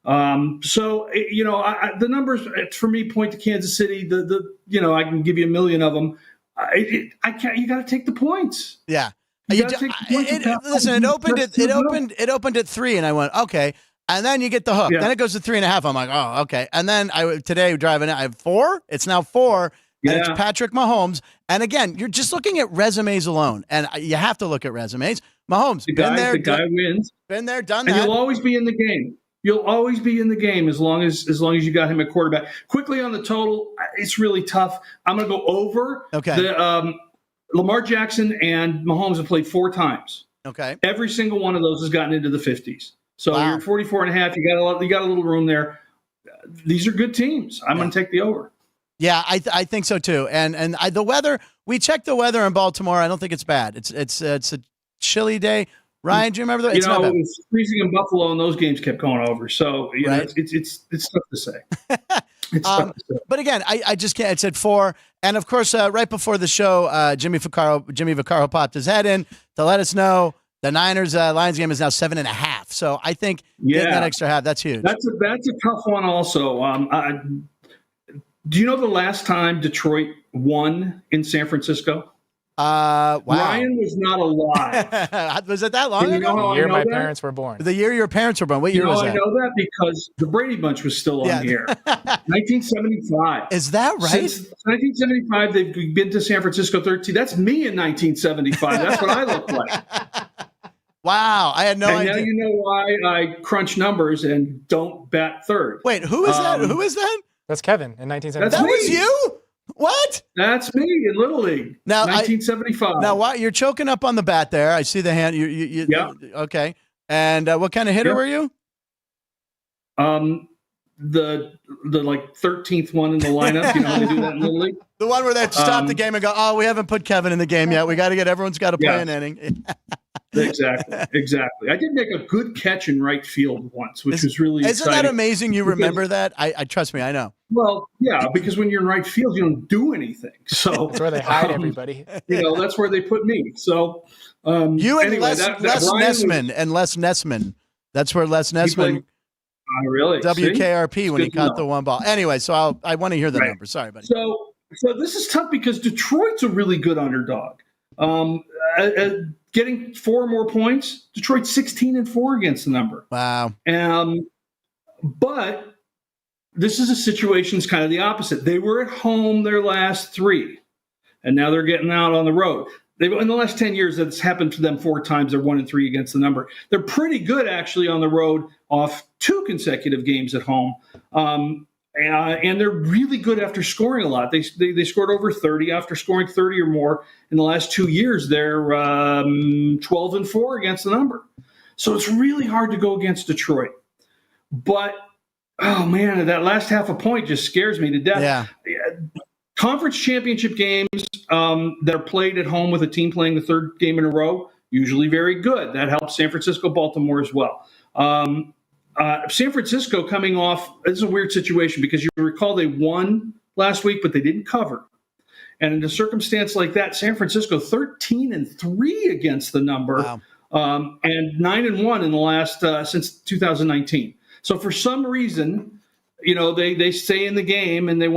The numbers for me point to Kansas City. I can give you a million of them. You got to take the points. Yeah. Listen, it opened at 3, and I went, okay. And then you get the hook. Yeah. Then it goes to 3.5. I'm like, oh, okay. And then today driving, I have 4. It's now 4. Yeah. And it's Patrick Mahomes. And again, you're just looking at resumes alone, and you have to look at resumes. Mahomes, the guy wins. Been there, done and that. You'll always be in the game. You'll always be in the game as long as you got him at quarterback. Quickly on the total, it's really tough. I'm going to go over. Okay. Lamar Jackson and Mahomes have played 4 times. Okay. Every single one of those has gotten into the 50s. So Wow. you're at 44.5. You got a little room there. These are good teams. I'm going to take the over. Yeah, I think so too. And the weather, we checked the weather in Baltimore. I don't think it's bad. It's a chilly day. Ryan, do you remember that? It was freezing in Buffalo, and those games kept going over. So right. It's tough to say. It's tough to say. But again, I just can't. It's at 4, and of course, right before the show, Jimmy Vaccaro popped his head in to let us know the Niners Lions game is now 7.5. So I think getting that extra half, that's huge. That's a tough one. Also, do you know the last time Detroit won in San Francisco? Wow. Ryan was not alive. Was it that long ago? The year my parents were born. The year your parents were born. What year was that? I know that because the Brady Bunch was still on the air. 1975. Is that right? Since 1975, they've been to San Francisco 13. That's me in 1975. That's what I look like. Wow. I had no idea. And now you know why I crunch numbers and don't bat third. Wait, who is that? Who is that? That's Kevin in 1975. That was you? What? That's me in Little League. Now, 1975. Now, what? You're choking up on the bat there. I see the hand. Yeah. Okay. And what kind of hitter were you? The 13th one in the lineup. You know how they do that in Little League? The one where they stop the game and go, oh, we haven't put Kevin in the game yet. We got to get everyone's got to play an inning. Exactly. I did make a good catch in right field once, which was really Isn't exciting. that amazing? You remember that? I trust me. I know. Well, yeah, because when you're in right field, you don't do anything. So that's where they hide everybody. That's where they put me. So you and Les Nessman. That's where Les Nessman. Really? WKRP when he caught the one ball. Anyway, so I want to hear the number. Sorry, buddy. So this is tough because Detroit's a really good underdog. Getting 4 more points, Detroit's 16-4 against the number. Wow. But this is a situation that's kind of the opposite. They were at home their last 3, and now they're getting out on the road. In the last 10 years, that's happened to them 4 times. They're 1-3 against the number. They're pretty good, actually, on the road off 2 consecutive games at home. And they're really good after scoring a lot. They scored over 30 after scoring 30 or more in the last 2 years. They're 12-4 against the number. So it's really hard to go against Detroit. But, oh, man, that last half a point just scares me to death. Yeah. Conference championship games that are played at home with a team playing the 3rd game in a row, usually very good. That helps San Francisco, Baltimore as well. San Francisco coming off, this is a weird situation because you recall they won last week, but they didn't cover. And in a circumstance like that, San Francisco 13-3 against the number, and 9-1 in the last since 2019. So for some reason, they stay in the game and they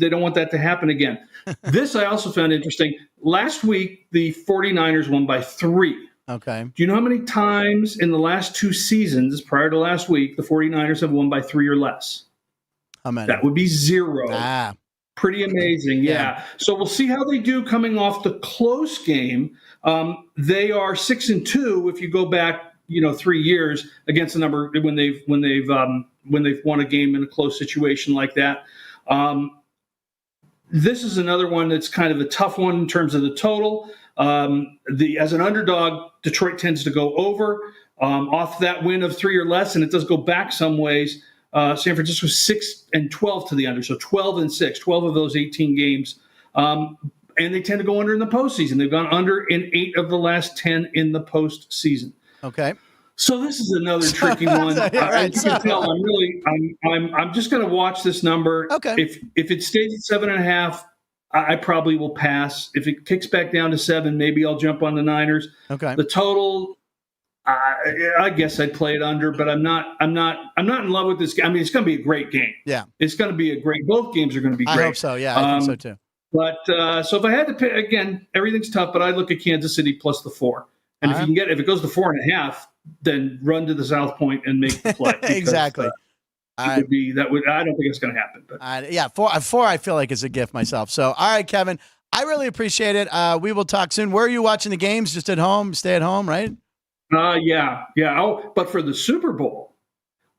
don't want that to happen again. This I also found interesting. Last week, the 49ers won by 3. Okay. Do you know how many times in the last 2 seasons prior to last week the 49ers have won by 3 or less? How many? That would be 0. Pretty amazing. Yeah. So we'll see how they do coming off the close game. They are 6-2 if you go back, 3 years against the number when they've won a game in a close situation like that. This is another one that's kind of a tough one in terms of the total. As an underdog, Detroit tends to go over off that win of 3 or less, and it does go back some ways. San Francisco 6-12 to the under, so 12-6, 12 of those 18 games, and they tend to go under in the postseason. They've gone under in 8 of the last 10 in the postseason. Okay. So this is another tricky one. As you can tell, I'm just going to watch this number. Okay. If it stays at 7.5. I probably will pass. If it kicks back down to 7, maybe I'll jump on the Niners. Okay. The total, I guess I'd play it under, but I'm not in love with this game. I mean, it's going to be a great game. Yeah. It's going to be a great. Both games are going to be great. I hope so. Yeah, I think so too. But so if I had to pick again, everything's tough. But I look at Kansas City plus the 4, and if it goes to 4.5, then run to the South Point and make the play. Because, exactly. I don't think it's going to happen. But four. I feel like it's a gift myself. So, all right, Kevin, I really appreciate it. We will talk soon. Where are you watching the games? Just at home? Stay at home, right? Yeah. Oh, but for the Super Bowl,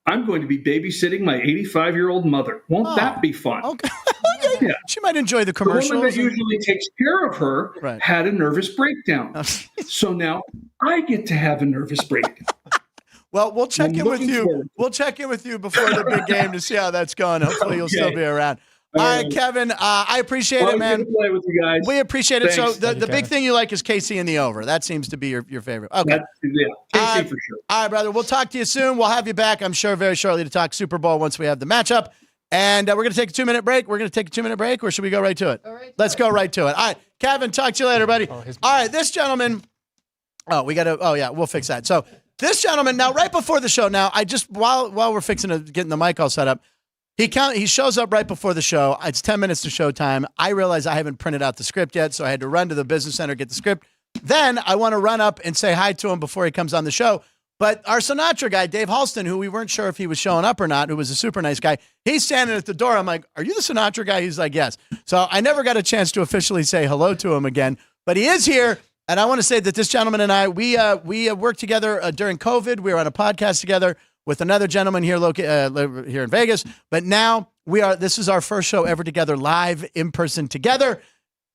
I'm going to be babysitting my 85-year-old mother. Won't that be fun? Okay. Yeah. She might enjoy the commercials. The woman that usually takes care of her had a nervous breakdown. So now I get to have a nervous breakdown. Well, we'll check in with you. We'll check in with you before the big game to see how that's going. Hopefully, you'll still be around. All right, Kevin, I appreciate it, man. Good to play with you guys. We appreciate it. Thanks. So the big thing you like is KC in the over. That seems to be your favorite. Okay. KC for sure. All right, brother. We'll talk to you soon. We'll have you back, I'm sure, very shortly to talk Super Bowl once we have the matchup. And we're going to take a 2-minute break. We're going to take a 2-minute break, or should we go right to it? Let's go right to it. All right, Kevin, talk to you later, buddy. All right, this gentleman. We'll fix that. So this gentleman, now right before the show, while we're getting the mic all set up, he shows up right before the show. It's 10 minutes to showtime. I realize I haven't printed out the script yet, so I had to run to the business center, get the script. Then I want to run up and say hi to him before he comes on the show. But our Sinatra guy, Dave Halston, who we weren't sure if he was showing up or not, who was a super nice guy, he's standing at the door. I'm like, are you the Sinatra guy? He's like, yes. So I never got a chance to officially say hello to him again, but he is here. And I want to say that this gentleman and I, we worked together during COVID. We were on a podcast together with another gentleman here here in Vegas. But now this is our first show ever together, live in person together.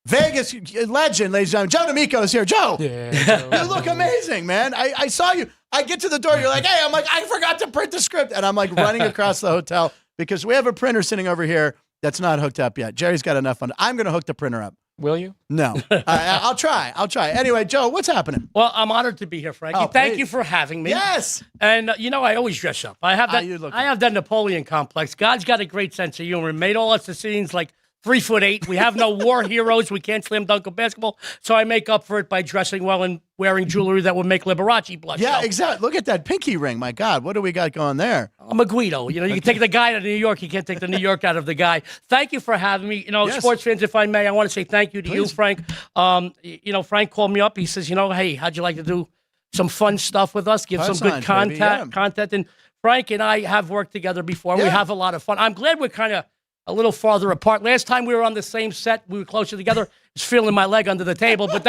Vegas legend, ladies and gentlemen. Joe D'Amico is here. Joe, you look amazing, man. I saw you. I get to the door. You're like, hey, I'm like, I forgot to print the script. And I'm like running across the hotel because we have a printer sitting over here that's not hooked up yet. Jerry's got enough fun. I'm going to hook the printer up. Will you? No. I'll try. Anyway, Joe, what's happening? Well, I'm honored to be here, Frankie. Thank you for having me. Yes. And, I always dress up. I have that Napoleon complex. God's got a great sense of humor. Made all us the scenes like 3'8". We have no war heroes. We can't slam dunk a basketball. So I make up for it by dressing well and wearing jewelry that would make Liberace blush. Yeah, exactly. Look at that pinky ring. My God, what do we got going there? I'm a Guido. You can take the guy out of New York. You can't take the New York out of the guy. Thank you for having me. Yes. Sports fans, if I may, I want to say thank you to you, Frank. Frank called me up. He says, hey, how'd you like to do some fun stuff with us? Give some good content. And Frank and I have worked together before. Yeah. We have a lot of fun. I'm glad we're kind of a little farther apart. Last time we were on the same set, we were closer together. I was feeling my leg under the table, but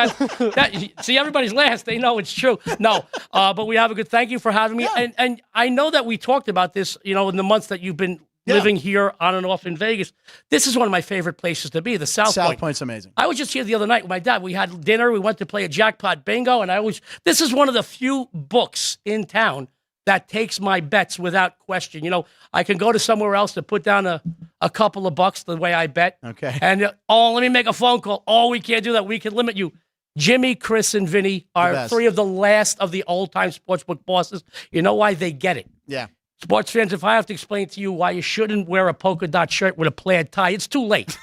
see, everybody's last. They know it's true. No, but we have a good. Thank you for having me. Yeah. And I know that we talked about this, in the months that you've been living here on and off in Vegas. This is one of my favorite places to be. The South Point. South Point's amazing. I was just here the other night with my dad. We had dinner. We went to play a jackpot bingo, and this is one of the few books in town that takes my bets without question. I can go to somewhere else to put down a couple of bucks the way I bet. Okay. And, let me make a phone call. Oh, we can't do that. We can limit you. Jimmy, Chris, and Vinny are three of the last of the old-time sportsbook bosses. You know why? They get it. Yeah. Sports fans, if I have to explain to you why you shouldn't wear a polka dot shirt with a plaid tie, it's too late.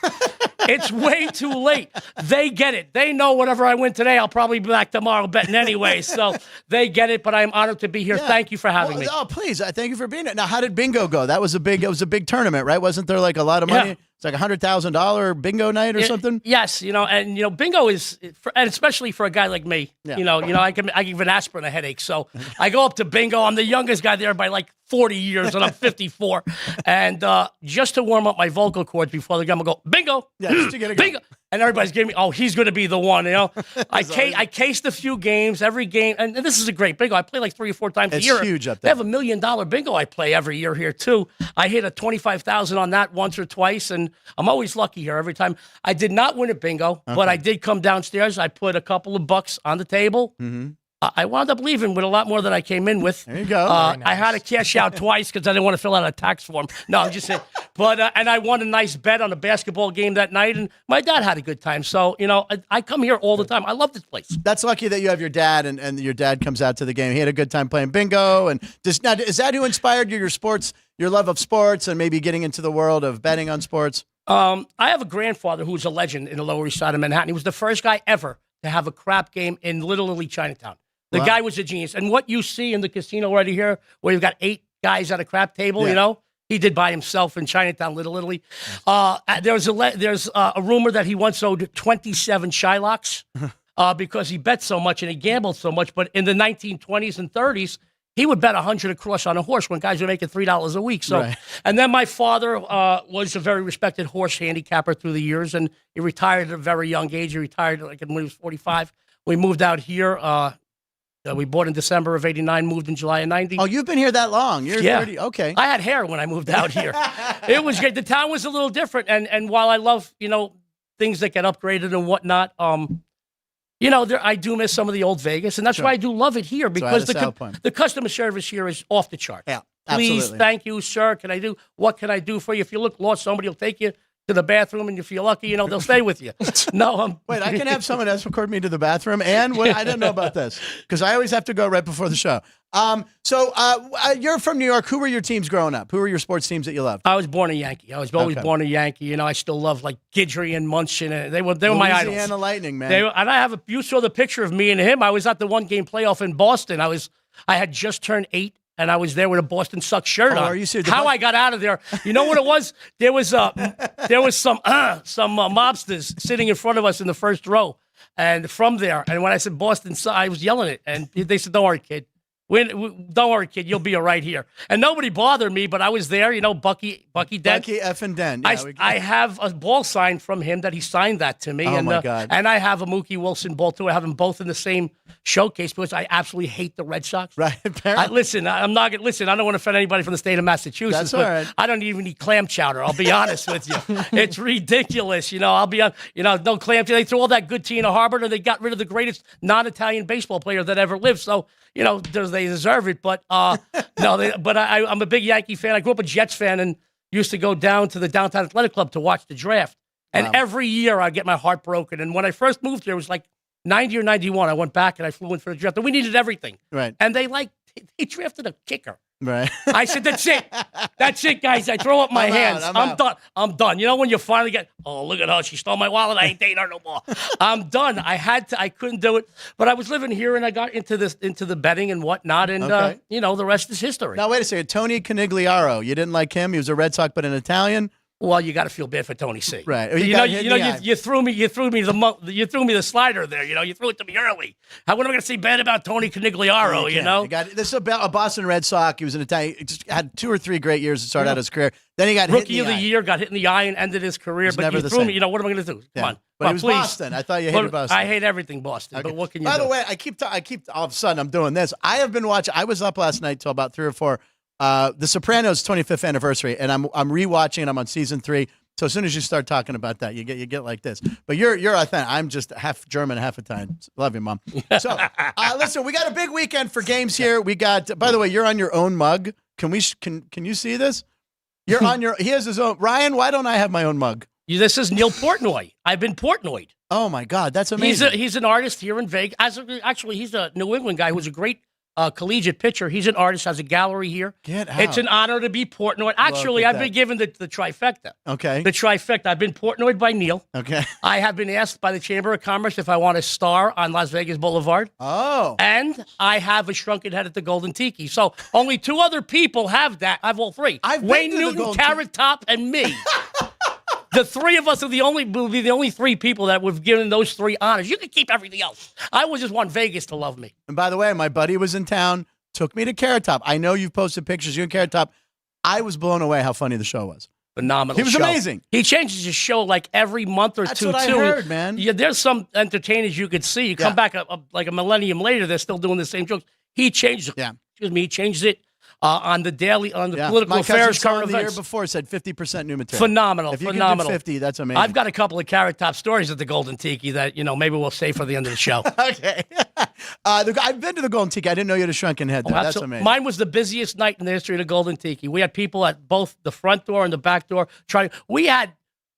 It's way too late. They get it. They know whatever I win today, I'll probably be back tomorrow betting anyway. So they get it, but I'm honored to be here. Yeah. Thank you for having me. Oh, please. Thank you for being here. Now, how did bingo go? It was a big tournament, right? Wasn't there like a lot of money? Yeah. It's like $100,000 bingo night or something. Yes, bingo is, and especially for a guy like me. Yeah. I give an aspirin a headache, so I go up to bingo. I'm the youngest guy there by like 40 years, and I'm 54. And just to warm up my vocal cords before the game, I go bingo. Yeah, just to get a bingo. And everybody's giving me, he's going to be the one. I cased a few games, every game, and this is a great bingo. I play like 3 or 4 times a year. It's huge up there. They have $1 million bingo I play every year here too. I hit a 25,000 on that once or twice, and I'm always lucky here every time. I did not win at bingo, but I did come downstairs. I put a couple of bucks on the table. Mm-hmm. I wound up leaving with a lot more than I came in with. There you go. Nice. I had to cash out twice because I didn't want to fill out a tax form. No, I'm just saying. But and I won a nice bet on a basketball game that night, and my dad had a good time. So, I come here all the time. I love this place. That's lucky that you have your dad, and your dad comes out to the game. He had a good time playing bingo. And is that who inspired you, your love of sports, and maybe getting into the world of betting on sports? I have a grandfather who's a legend in the Lower East Side of Manhattan. He was the first guy ever to have a crap game in Little Italy, Chinatown. The guy was a genius. And what you see in the casino right here, where you've got 8 guys at a crap table, he did by himself in Chinatown, Little Italy. There's a rumor that he once owed 27 Shylocks because he bet so much and he gambled so much. But in the 1920s and 30s, he would bet 100 across on a horse when guys were making $3 a week. So, And then my father was a very respected horse handicapper through the years, and he retired at a very young age. He retired when he was 45. We moved out here. We bought in December of 89, moved in July of 90. Oh, you've been here that long. You're 30. Okay. I had hair when I moved out here. It was great. The town was a little different. And while I love, things that get upgraded and whatnot, I do miss some of the old Vegas. And that's why I do love it here, because the customer service here is off the chart. Yeah, please, thank you, sir. What can I do for you? If you look lost, somebody will take you to the bathroom, and if you're lucky, they'll stay with you. No, wait, I can have someone escort me to the bathroom, and I didn't know about this because I always have to go right before the show. So you're from New York. Who were your teams growing up? Who were your sports teams that you loved? I was born a Yankee. I was always born a Yankey. I still love like Guidry and Munchin. They were my idols. Louisiana Lightning, man. And you saw the picture of me and him. I was at the 1-game playoff in Boston. I had just turned 8. And I was there with a Boston Sox shirt on. Are you serious? How I got out of there? You know what it was? There was some mobsters sitting in front of us in the first row, and from there. And when I said Boston Sox, I was yelling it, and they said, "Don't worry, kid. Don't worry, kid. You'll be all right here." And nobody bothered me, but I was there. Bucky Dent. Bucky effing Dent. Yeah, I have a ball sign from him that he signed that to me. Oh, my God. And I have a Mookie Wilson ball, too. I have them both in the same showcase because I absolutely hate the Red Sox. Right. I don't want to offend anybody from the state of Massachusetts. That's all right. I don't even eat clam chowder. I'll be honest with you. It's ridiculous. I'll be on, no clam chowder. They threw all that good tea in Harvard, and they got rid of the greatest non-Italian baseball player that ever lived. So, they deserve it. But I'm a big Yankee fan. I grew up a Jets fan and used to go down to the Downtown Athletic Club to watch the draft. And every year I'd get my heart broken. And when I first moved here, it was like 90 or 91. I went back and I flew in for the draft. And we needed everything. Right. And they drafted a kicker. Right. I said, that's it. That's it, guys. I throw up my hands. I'm done. I'm done. When you finally get, look at her. She stole my wallet. I ain't dating her no more. I'm done. I couldn't do it. But I was living here, and I got into the betting and whatnot. And, the rest is history. Now, wait a second. Tony Conigliaro. You didn't like him? He was a Red Sox, but an Italian? Well, you got to feel bad for Tony C. Right. You threw me the slider there. You threw it to me early. What am I going to say bad about Tony Conigliaro? This is about a Boston Red Sox. He was an Italian. He just had 2 or 3 great years to start out his career. Then he got Rookie of the year, got hit in the eye, and ended his career. But you threw me. What am I going to do? Come on. But it was please. Boston. I thought you hated Boston. I hate everything Boston. Okay. But what can you do? By the way, I keep all of a sudden I'm doing this. I have been watching. I was up last night till about 3 or 4. The Sopranos 25th anniversary, and I'm rewatching. I'm on season 3. So as soon as you start talking about that, you get like this. But you're authentic. I'm just half German, half Italian. Love you, Mom. So listen, we got a big weekend for games here. We got. By the way, you're on your own mug. Can you see this? You're on your. He has his own. Ryan, why don't I have my own mug? This is Neil Portnoy. I've been Portnoyed. Oh my God, that's amazing. He's an artist here in Vegas. Actually, he's a New England guy who's a great collegiate pitcher. He's an artist, has a gallery here. Get out. It's an honor to be Portnoy. Actually, I've been given the trifecta. Okay. The trifecta. I've been Portnoyed by Neil. Okay. I have been asked by the Chamber of Commerce if I want a star on Las Vegas Boulevard. Oh. And I have a shrunken head at the Golden Tiki. So only 2 other people have that. I have all 3. Wayne Newton, Carrot Top, and me. The 3 of us will be the only 3 people that we've given those 3 honors. You can keep everything else. I would just want Vegas to love me. And by the way, my buddy was in town, took me to Carrot Top. I know you've posted pictures, you and Carrot Top. I was blown away how funny the show was. Phenomenal. He was amazing. He changes his show like every month or That's two. That's what I heard, man. Yeah, there's some entertainers you could see. You come back like a millennium later, they're still doing the same jokes. He changed it. Yeah. Excuse me. He changed it on the political affairs, current the year events. before said 50% new material. Phenomenal. If you phenomenal. Can do 50, that's amazing. I've got a couple of Carrot Top stories at the Golden Tiki that maybe we'll save for the end of the show. Okay. I've been to the Golden Tiki. I didn't know you had a shrunken head. That's amazing. Mine was the busiest night in the history of the Golden Tiki. We had people at both the front door and the back door trying. We had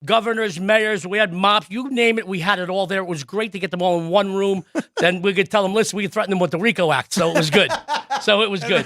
governors, mayors, we had mops, you name it, we had it all there. It was great to get them all in one room. Then we could tell them, listen, we could threaten them with the RICO Act. So it was good.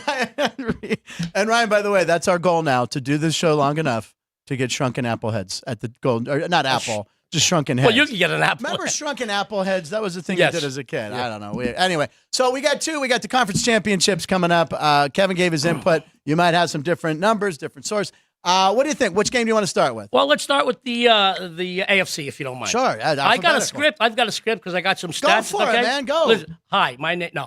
And Ryan, by the way, that's our goal now, to do this show long enough to get shrunken apple heads at the Golden, or not apple, just shrunken heads. Well, you can get an apple. Remember shrunken apple heads? That was the thing you did as a kid. Yeah. I don't know. Anyway, so we got the conference championships coming up. Kevin gave his input. You might have some different numbers, different source. What do you think? Which game do you want to start with? Well, let's start with the AFC, if you don't mind. Sure. I got a script. I've got a script because I got some stats. Go for it, man. Go. Listen, hi, my name. No.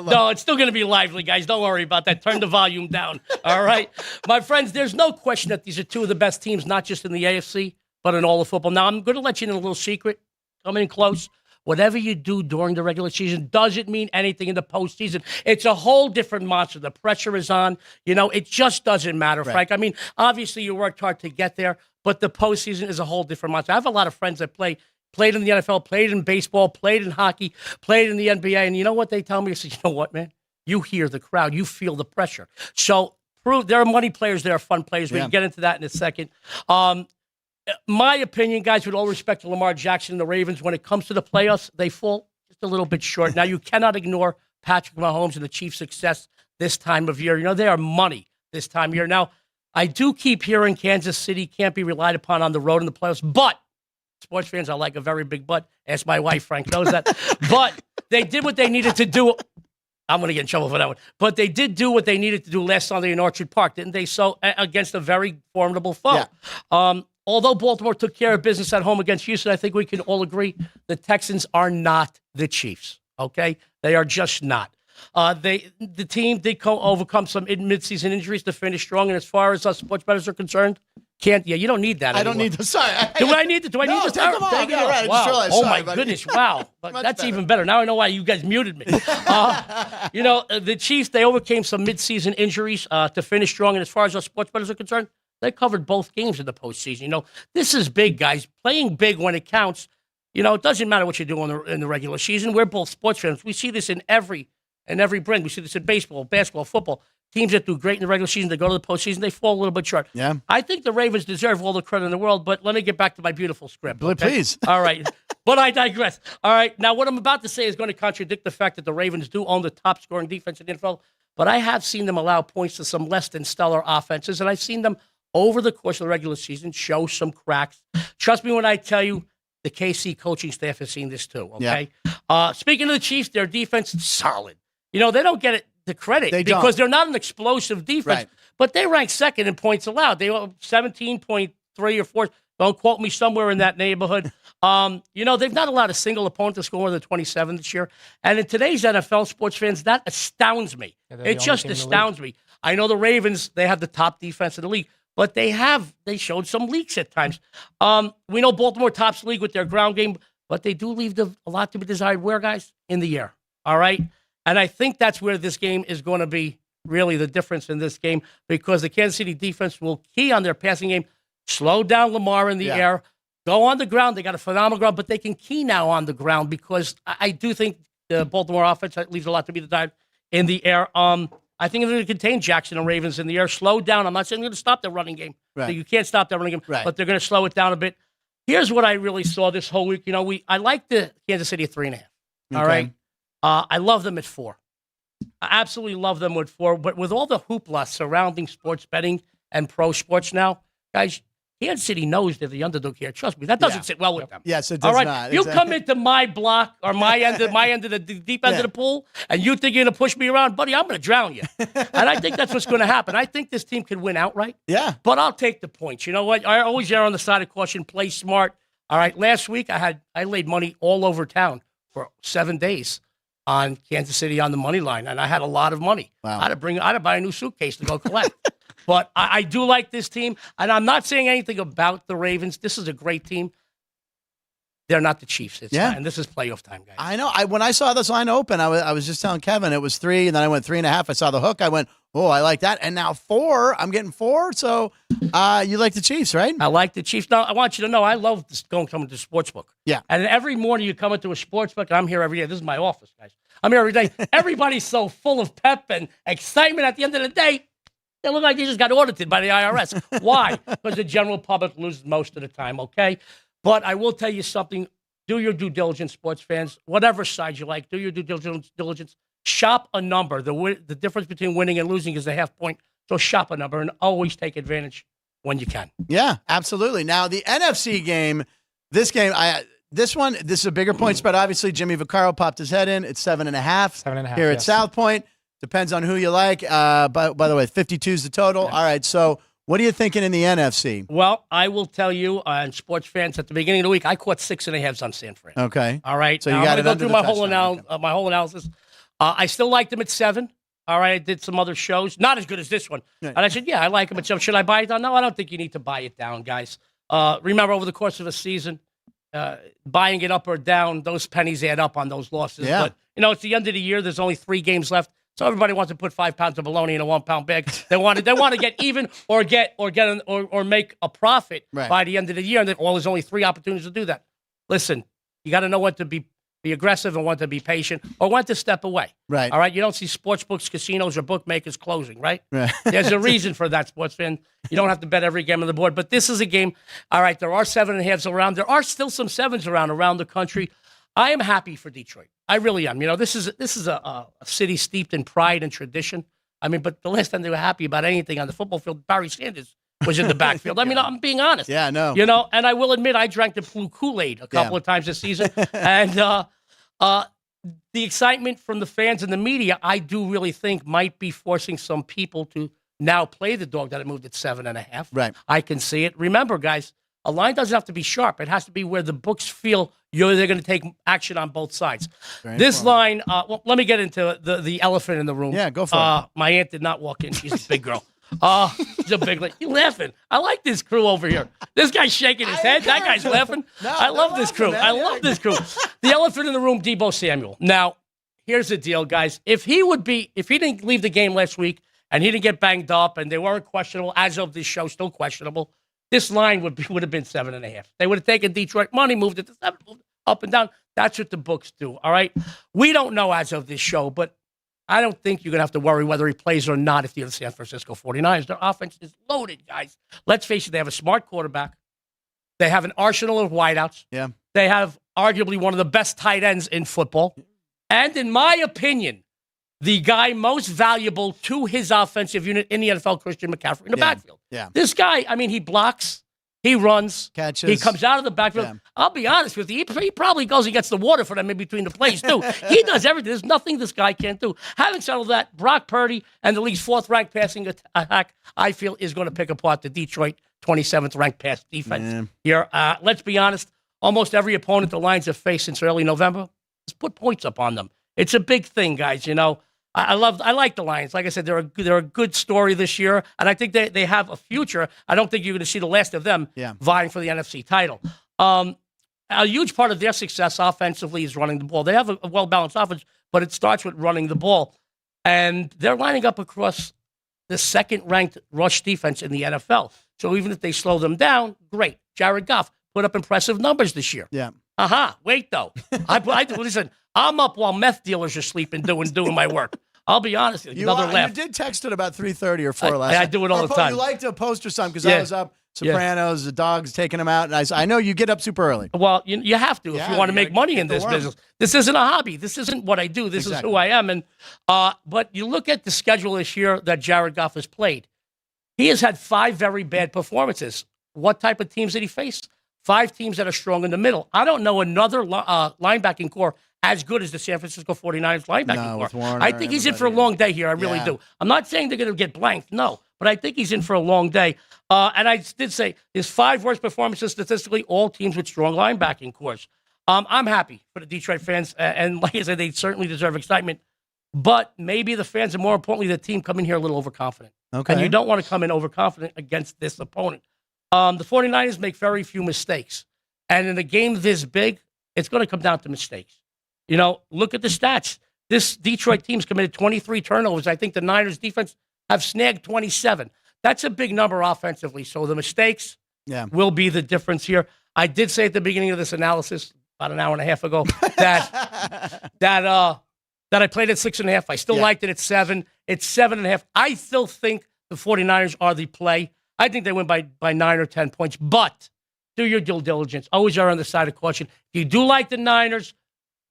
No, it's still going to be lively, guys. Don't worry about that. Turn the volume down. All right. My friends, there's no question that these are 2 of the best teams, not just in the AFC, but in all of football. Now, I'm going to let you in a little secret. Come in close. Whatever you do during the regular season doesn't mean anything in the postseason. It's a whole different monster. The pressure is on. It just doesn't matter, Frank. Right. I mean, obviously you worked hard to get there, but the postseason is a whole different monster. I have a lot of friends that played in the NFL, played in baseball, played in hockey, played in the NBA, and you know what they tell me? I said, you know what, man? You hear the crowd. You feel the pressure. So there are money players. There are fun players. We can get into that in a second. My opinion, guys, with all respect to Lamar Jackson and the Ravens, when it comes to the playoffs, they fall just a little bit short. Now, you cannot ignore Patrick Mahomes and the Chiefs' success this time of year. They are money this time of year. Now, I do keep hearing Kansas City can't be relied upon on the road in the playoffs, but sports fans are like a very big but. Ask my wife, Frank knows that. But they did what they needed to do. I'm going to get in trouble for that one. But they did do what they needed to do last Sunday in Orchard Park, didn't they? So against a very formidable foe. Yeah. Although Baltimore took care of business at home against Houston, I think we can all agree the Texans are not the Chiefs, okay? They are just not. The team did overcome some mid-season injuries to finish strong, and as far as us sports bettors are concerned, you don't need that anymore. I don't need to. Sorry. Do I need to? Do I need to? Take them off. Take it off. Right, wow. Oh, my buddy. goodness. Wow. That's even better. Now I know why you guys muted me. The Chiefs, they overcame some mid-season injuries to finish strong, and as far as us sports bettors are concerned, they covered both games in the postseason. This is big, guys. Playing big when it counts. It doesn't matter what you do in the regular season. We're both sports fans. We see this in every brand. We see this in baseball, basketball, football. Teams that do great in the regular season, they go to the postseason, they fall a little bit short. Yeah. I think the Ravens deserve all the credit in the world, but let me get back to my beautiful script. Okay? Please. All right. But I digress. All right. Now, what I'm about to say is going to contradict the fact that the Ravens do own the top scoring defense in the NFL, but I have seen them allow points to some less than stellar offenses, and I've seen them over the course of the regular season show some cracks. Trust me when I tell you, the KC coaching staff has seen this too, okay? Yeah. Speaking of the Chiefs, their defense is solid. They don't get the credit because they're not an explosive defense, but they rank second in points allowed. They were 17.3 or 4. Don't quote me, somewhere in that neighborhood. They've not allowed a single opponent to score more than 27 this year. And in today's NFL, sports fans, that astounds me. It just astounds me. I know the Ravens, they have the top defense in the league, but they showed some leaks at times. We know Baltimore tops the league with their ground game, but they do leave a lot to be desired where, guys? In the air, all right? And I think that's where this game is going to be really the difference in this game, because the Kansas City defense will key on their passing game, slow down Lamar in the air, go on the ground. They got a phenomenal ground, but they can key now on the ground because I do think the Baltimore offense leaves a lot to be desired in the air. I think they're going to contain Jackson and Ravens in the air, slow down. I'm not saying they're going to stop their running game. Right. So you can't stop their running game, but they're going to slow it down a bit. Here's what I really saw this whole week. I like the Kansas City at 3.5. All right. I love them at 4. I absolutely love them with 4. But with all the hoopla surrounding sports betting and pro sports now, guys, Kansas City knows they're the underdog here. Trust me, that doesn't sit well with them. Yes, it does all right? not. You come into my block or my end of the deep end of the pool, and you think you're going to push me around, buddy, I'm going to drown you. And I think that's what's going to happen. I think this team could win outright. Yeah. But I'll take the points. You know what? I always err on the side of caution, play smart. All right, last week I laid money all over town for 7 days on Kansas City on the money line, and I had a lot of money. Wow. I had to buy a new suitcase to go collect. But I do like this team, and I'm not saying anything about the Ravens. This is a great team. They're not the Chiefs. And this is playoff time, guys. I know. When I saw this line open, I was just telling Kevin it was 3, and then I went 3.5. I saw the hook. I went, oh, I like that. And now 4. I'm getting 4. So you like the Chiefs, right? I like the Chiefs. Now, I want you to know I love coming to the sports book. Yeah. And every morning you come into a sports book, and I'm here every day. This is my office, guys. I'm here every day. Everybody's so full of pep and excitement at the end of the day. They look like they just got audited by the IRS. Why? Because the general public loses most of the time, okay? But I will tell you something. Do your due diligence, sports fans. Whatever side you like, do your due diligence. Shop a number. The difference between winning and losing is a half point. So shop a number and always take advantage when you can. Yeah, absolutely. Now, the NFC game, this is a bigger point spread. Obviously, Jimmy Vaccaro popped his head in. It's 7.5. 7.5 here at South Point. Depends on who you like. By the way, 52 is the total. Yeah. All right, so what are you thinking in the NFC? Well, I will tell you, and sports fans, at the beginning of the week, I caught 6.5s on San Fran. Okay. All right. So you got to go through my whole analysis. I still like them at 7. All right. I did some other shows, not as good as this one. Right. And I said, yeah, I like them at 7. Should I buy it down? No, I don't think you need to buy it down, guys. Remember, over the course of a season, buying it up or down, those pennies add up on those losses. Yeah. But, it's the end of the year. There's only 3 games left. So everybody wants to put 5 pounds of bologna in a 1 pound bag. They want to get even or make a profit by the end of the year. And there's only 3 opportunities to do that. Listen, you got to know when to be aggressive and when to be patient or when to step away. Right. All right. You don't see sports books, casinos, or bookmakers closing. Right. Right. There's a reason for that, sports fan. You don't have to bet every game on the board. But this is a game. All right. There are 7.5s around. There are still some 7s around the country. I am happy for Detroit. I really am. This is a city steeped in pride and tradition. I mean, but the last time they were happy about anything on the football field, Barry Sanders was in the backfield. I mean, I'm being honest. Yeah, no. And I will admit I drank the blue Kool-Aid a couple of times this season. And the excitement from the fans and the media, I do really think might be forcing some people to now play the dog that it moved at 7.5. Right. I can see it. Remember, guys, a line doesn't have to be sharp. It has to be where the books feel they're going to take action on both sides. This line, let me get into the elephant in the room. Yeah, go for it. My aunt did not walk in. She's a big girl. She's a big lady. You're laughing. I like this crew over here. This guy's shaking his head. That guy's laughing. I love this crew. I love this crew. The elephant in the room, Deebo Samuel. Now, here's the deal, guys. If he didn't leave the game last week and he didn't get banged up and they weren't questionable, as of this show, still questionable, this line would have been 7.5. They would have taken Detroit money, moved it to 7, moved up and down. That's what the books do, all right? We don't know as of this show, but I don't think you're going to have to worry whether he plays or not if you're the San Francisco 49ers. Their offense is loaded, guys. Let's face it, they have a smart quarterback. They have an arsenal of wideouts. Yeah. They have arguably one of the best tight ends in football. And in my opinion, the guy most valuable to his offensive unit in the NFL, Christian McCaffrey, in the backfield. Yeah. This guy, I mean, he blocks, he runs, catches. He comes out of the backfield. Yeah. I'll be honest with you, he probably goes and gets the water for them in between the plays, too. He does everything. There's nothing this guy can't do. Having said all that, Brock Purdy and the league's 4th-ranked passing attack, I feel, is going to pick apart the Detroit 27th-ranked pass defense here. Let's be honest, almost every opponent the Lions have faced since early November has put points up on them. It's a big thing, guys, I like the Lions. Like I said, they're a good story this year, and I think they have a future. I don't think you're going to see the last of them vying for the NFC title. A huge part of their success offensively is running the ball. They have a well-balanced offense, but it starts with running the ball. And they're lining up across the 2nd-ranked rush defense in the NFL. So even if they slow them down, great. Jared Goff put up impressive numbers this year. Yeah. Wait, though. Listen, I'm up while meth dealers are sleeping doing my work. I'll be honest with you. Another laugh. You did text it about 3:30 or 4 last night. I do it all the time. You like to post or something because I was up Sopranos, the dog's taking them out. And I know you get up super early. Well, you have to if you want to make money in this business. This isn't a hobby. This isn't what I do. This is who I am. And but you look at the schedule this year that Jared Goff has played. He has had 5 very bad performances. What type of teams did he face? 5 teams that are strong in the middle. I don't know another linebacking core as good as the San Francisco 49ers linebacking core. I think he's in for a long day here. I really do. I'm not saying they're going to get blanked. No. But I think he's in for a long day. And I did say his 5 worst performances statistically, all teams with strong linebacking cores. I'm happy for the Detroit fans. And like I said, they certainly deserve excitement. But maybe the fans, and more importantly, the team come in here a little overconfident. Okay. And you don't want to come in overconfident against this opponent. The 49ers make very few mistakes. And in a game this big, it's going to come down to mistakes. You know, look at the stats. This Detroit team's committed 23 turnovers. I think the Niners defense have snagged 27. That's a big number offensively. So the mistakes will be the difference here. I did say at the beginning of this analysis, about an hour and a half ago, that I played at 6.5. I still liked it at 7. It's 7.5. I still think the 49ers are the play. I think they win by 9 or 10 points. But do your due diligence. Always are on the side of caution. If you do like the Niners,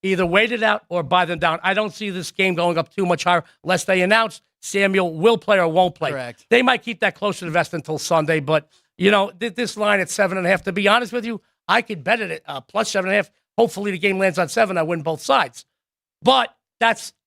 either wait it out or buy them down. I don't see this game going up too much higher unless they announce Samuel will play or won't play. Correct. They might keep that close to the vest until Sunday. But, you know, this line at 7.5, to be honest with you, I could bet it at plus 7.5. Hopefully the game lands on 7. I win both sides. But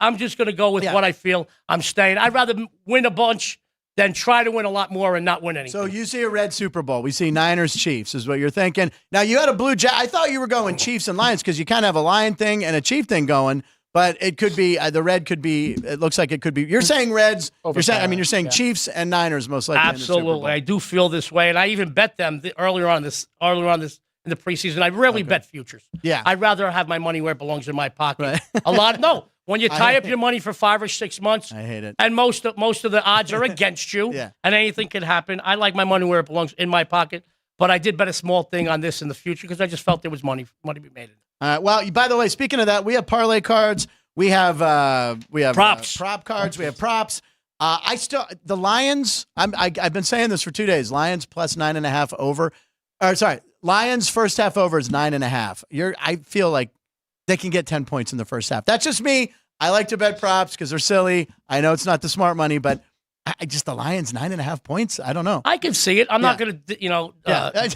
I'm just going to go with what I feel. I'm staying. I'd rather win a bunch than try to win a lot more and not win anything. So you see a red Super Bowl. We see Niners Chiefs is what you're thinking. Now you had a Blue Jay. I thought you were going Chiefs and Lions because you kind of have a Lion thing and a Chief thing going. But it could be the red could be. It looks like it could be. You're saying Reds. You're saying Chiefs and Niners most likely. Absolutely, I do feel this way, and I even bet them earlier on this in the preseason. I rarely bet futures. Yeah, I'd rather have my money where it belongs in my pocket. Right. When you tie up your money for 5 or 6 months, I hate it. And most of the odds are against you, and anything can happen. I like my money where it belongs in my pocket, but I did bet a small thing on this in the future because I just felt there was money to be made in it. Well, by the way, speaking of that, we have parlay cards. We have props, prop cards. We have props. The Lions. I've been saying this for 2 days. Lions plus 9.5 over. Lions first half over is 9.5. I feel like they can get 10 points in the first half. That's just me. I like to bet props because they're silly. I know it's not the smart money, but the Lions 9.5 points. I don't know. I can see it. I'm not going to,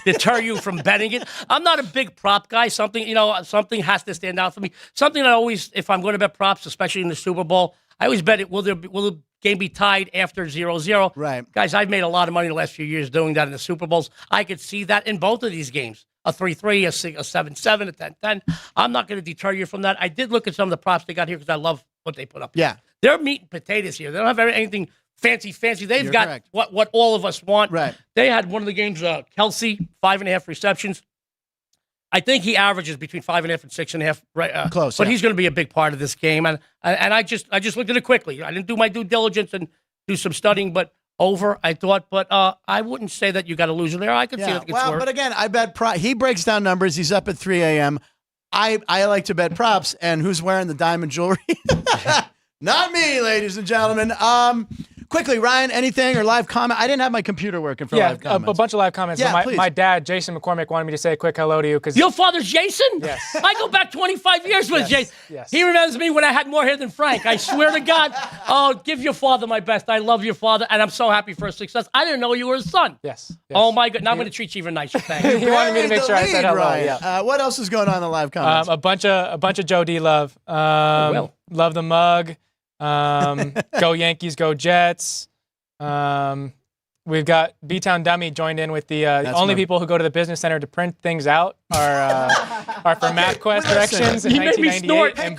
deter you from betting it. I'm not a big prop guy. Something has to stand out for me. Something I always, if I'm going to bet props, especially in the Super Bowl, I always bet it. Will the game be tied after 0-0? Right, guys. I've made a lot of money the last few years doing that in the Super Bowls. I could see that in both of these games. A 3-3, a 7-7, a 10-10. I'm not going to deter you from that. I did look at some of the props they got here because I love what they put up. Yeah. They're meat and potatoes here. They don't have anything fancy. They've got what all of us want. Right. They had one of the games, Kelsey, 5.5 receptions. I think he averages between 5.5 and 6.5. Right, close. But he's going to be a big part of this game. And I just looked at it quickly. I didn't do my due diligence and do some studying, but over, I thought, but I wouldn't say that you got a loser there. I could see that it gets worse. But again, I bet he breaks down numbers. He's up at 3 a.m. I like to bet props, and who's wearing the diamond jewelry? Not me, ladies and gentlemen. Quickly, Ryan, anything or live comment? I didn't have my computer working for live comments. A bunch of live comments. Yeah, my dad, Jason McCormick, wanted me to say a quick hello to you. Your father's Jason? Yes. I go back 25 years with Jason. Yes. He remembers me when I had more hair than Frank. I swear to God. Oh, give your father my best. I love your father, and I'm so happy for his success. I didn't know you were his son. Yes. Oh, my God. Now I'm going to treat you even nicer. Thank you. He wanted me to make sure I said hello. Yeah. What else is going on in the live comments? A bunch of Joe D love. Love the mug. Go Yankees, go Jets. We've got B-Town Dummy joined in with the only people who go to the business center to print things out are for MapQuest directions in 1998 and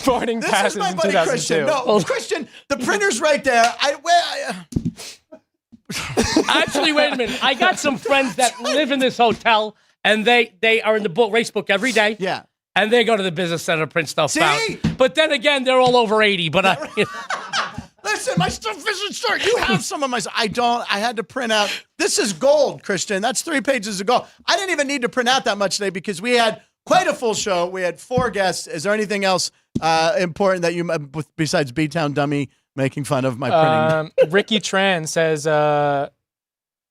boarding passes in 2002. Christian. No, Christian, the printer's right there. Actually, wait a minute. I got some friends that live in this hotel, and they are in the race book every day. Yeah. And they go to the business center to print stuff out. But then again, they're all over 80. But listen, my stuff isn't short. You have some of my stuff. I don't. I had to print out. This is gold, Christian. That's 3 pages of gold. I didn't even need to print out that much today because we had quite a full show. We had 4 guests. Is there anything else important that you, besides B-Town Dummy making fun of my printing? Ricky Tran says,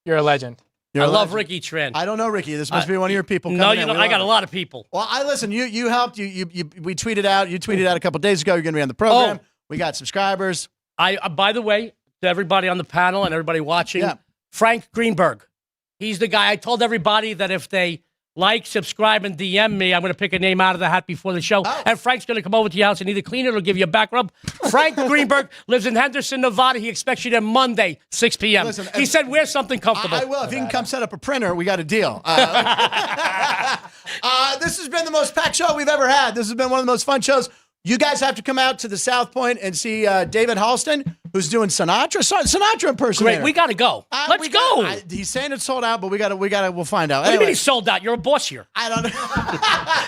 You're a legend. I love Ricky Trent. I don't know Ricky. This must be one of your people. No, you know, I got a lot of people. Well, listen. You helped. We tweeted out. You tweeted out a couple days ago. You're going to be on the program. We got subscribers. By the way, to everybody on the panel and everybody watching, Frank Greenberg. He's the guy. I told everybody that if they like, subscribe, and DM me, I'm going to pick a name out of the hat before the show. And Frank's going to come over to your house and either clean it or give you a back rub. Frank Greenberg lives in Henderson, Nevada. He expects you there Monday, 6 p.m. Listen, he said, wear something comfortable. I will. If you can come set up a printer, we got a deal. This has been the most packed show we've ever had. This has been one of the most fun shows. You guys have to come out to the South Point and see David Halston, who's doing Sinatra impersonator. Great, we got to go. Let's go. He's saying it's sold out, but we'll find out. What do you mean he's sold out? You're a boss here. I don't know.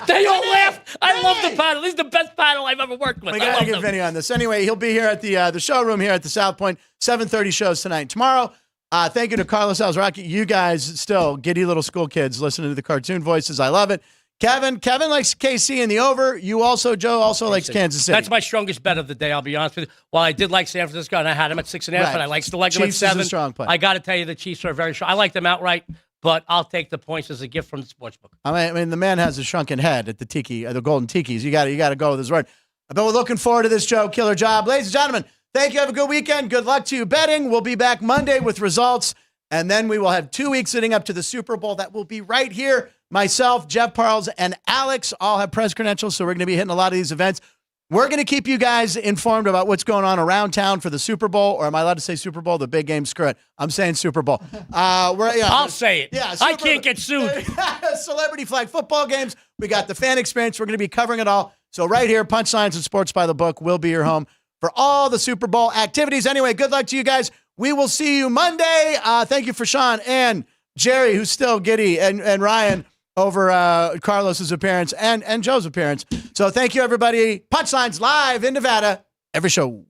They all laugh. I love the panel. This is the best panel I've ever worked with. We got to get Vinny on this. Anyway, he'll be here at the showroom here at the South Point. 7:30 shows tonight and tomorrow. Thank you to Carlos Alazraqui. You guys still giddy little school kids listening to the cartoon voices. I love it. Kevin likes KC in the over. You also, Joe, likes Kansas City. That's my strongest bet of the day, I'll be honest with you. While I did like San Francisco, and I had them at 6.5, and I still like them at 7. Chiefs is a strong play. I got to tell you, the Chiefs are very strong. I like them outright, but I'll take the points as a gift from the sportsbook. I mean, the man has a shrunken head at the Tiki, the Golden Tikis. You got to go with his word. But we're looking forward to this, Joe. Killer job. Ladies and gentlemen, thank you. Have a good weekend. Good luck to you betting. We'll be back Monday with results, and then we will have 2 weeks sitting up to the Super Bowl. That will be right here. Myself, Jeff Parles, and Alex all have press credentials, so we're going to be hitting a lot of these events. We're going to keep you guys informed about what's going on around town for the Super Bowl, or am I allowed to say Super Bowl? The big game, screw it. I'm saying Super Bowl. I'll say it. Yeah, I can't get sued. Celebrity flag football games. We got the fan experience. We're going to be covering it all. So right here, Punchlines and Sports by the Book will be your home for all the Super Bowl activities. Anyway, good luck to you guys. We will see you Monday. Thank you for Sean and Jerry, who's still giddy, and Ryan over Carlos's appearance and Joe's appearance. So thank you, everybody. Punchlines live in Nevada. Every show.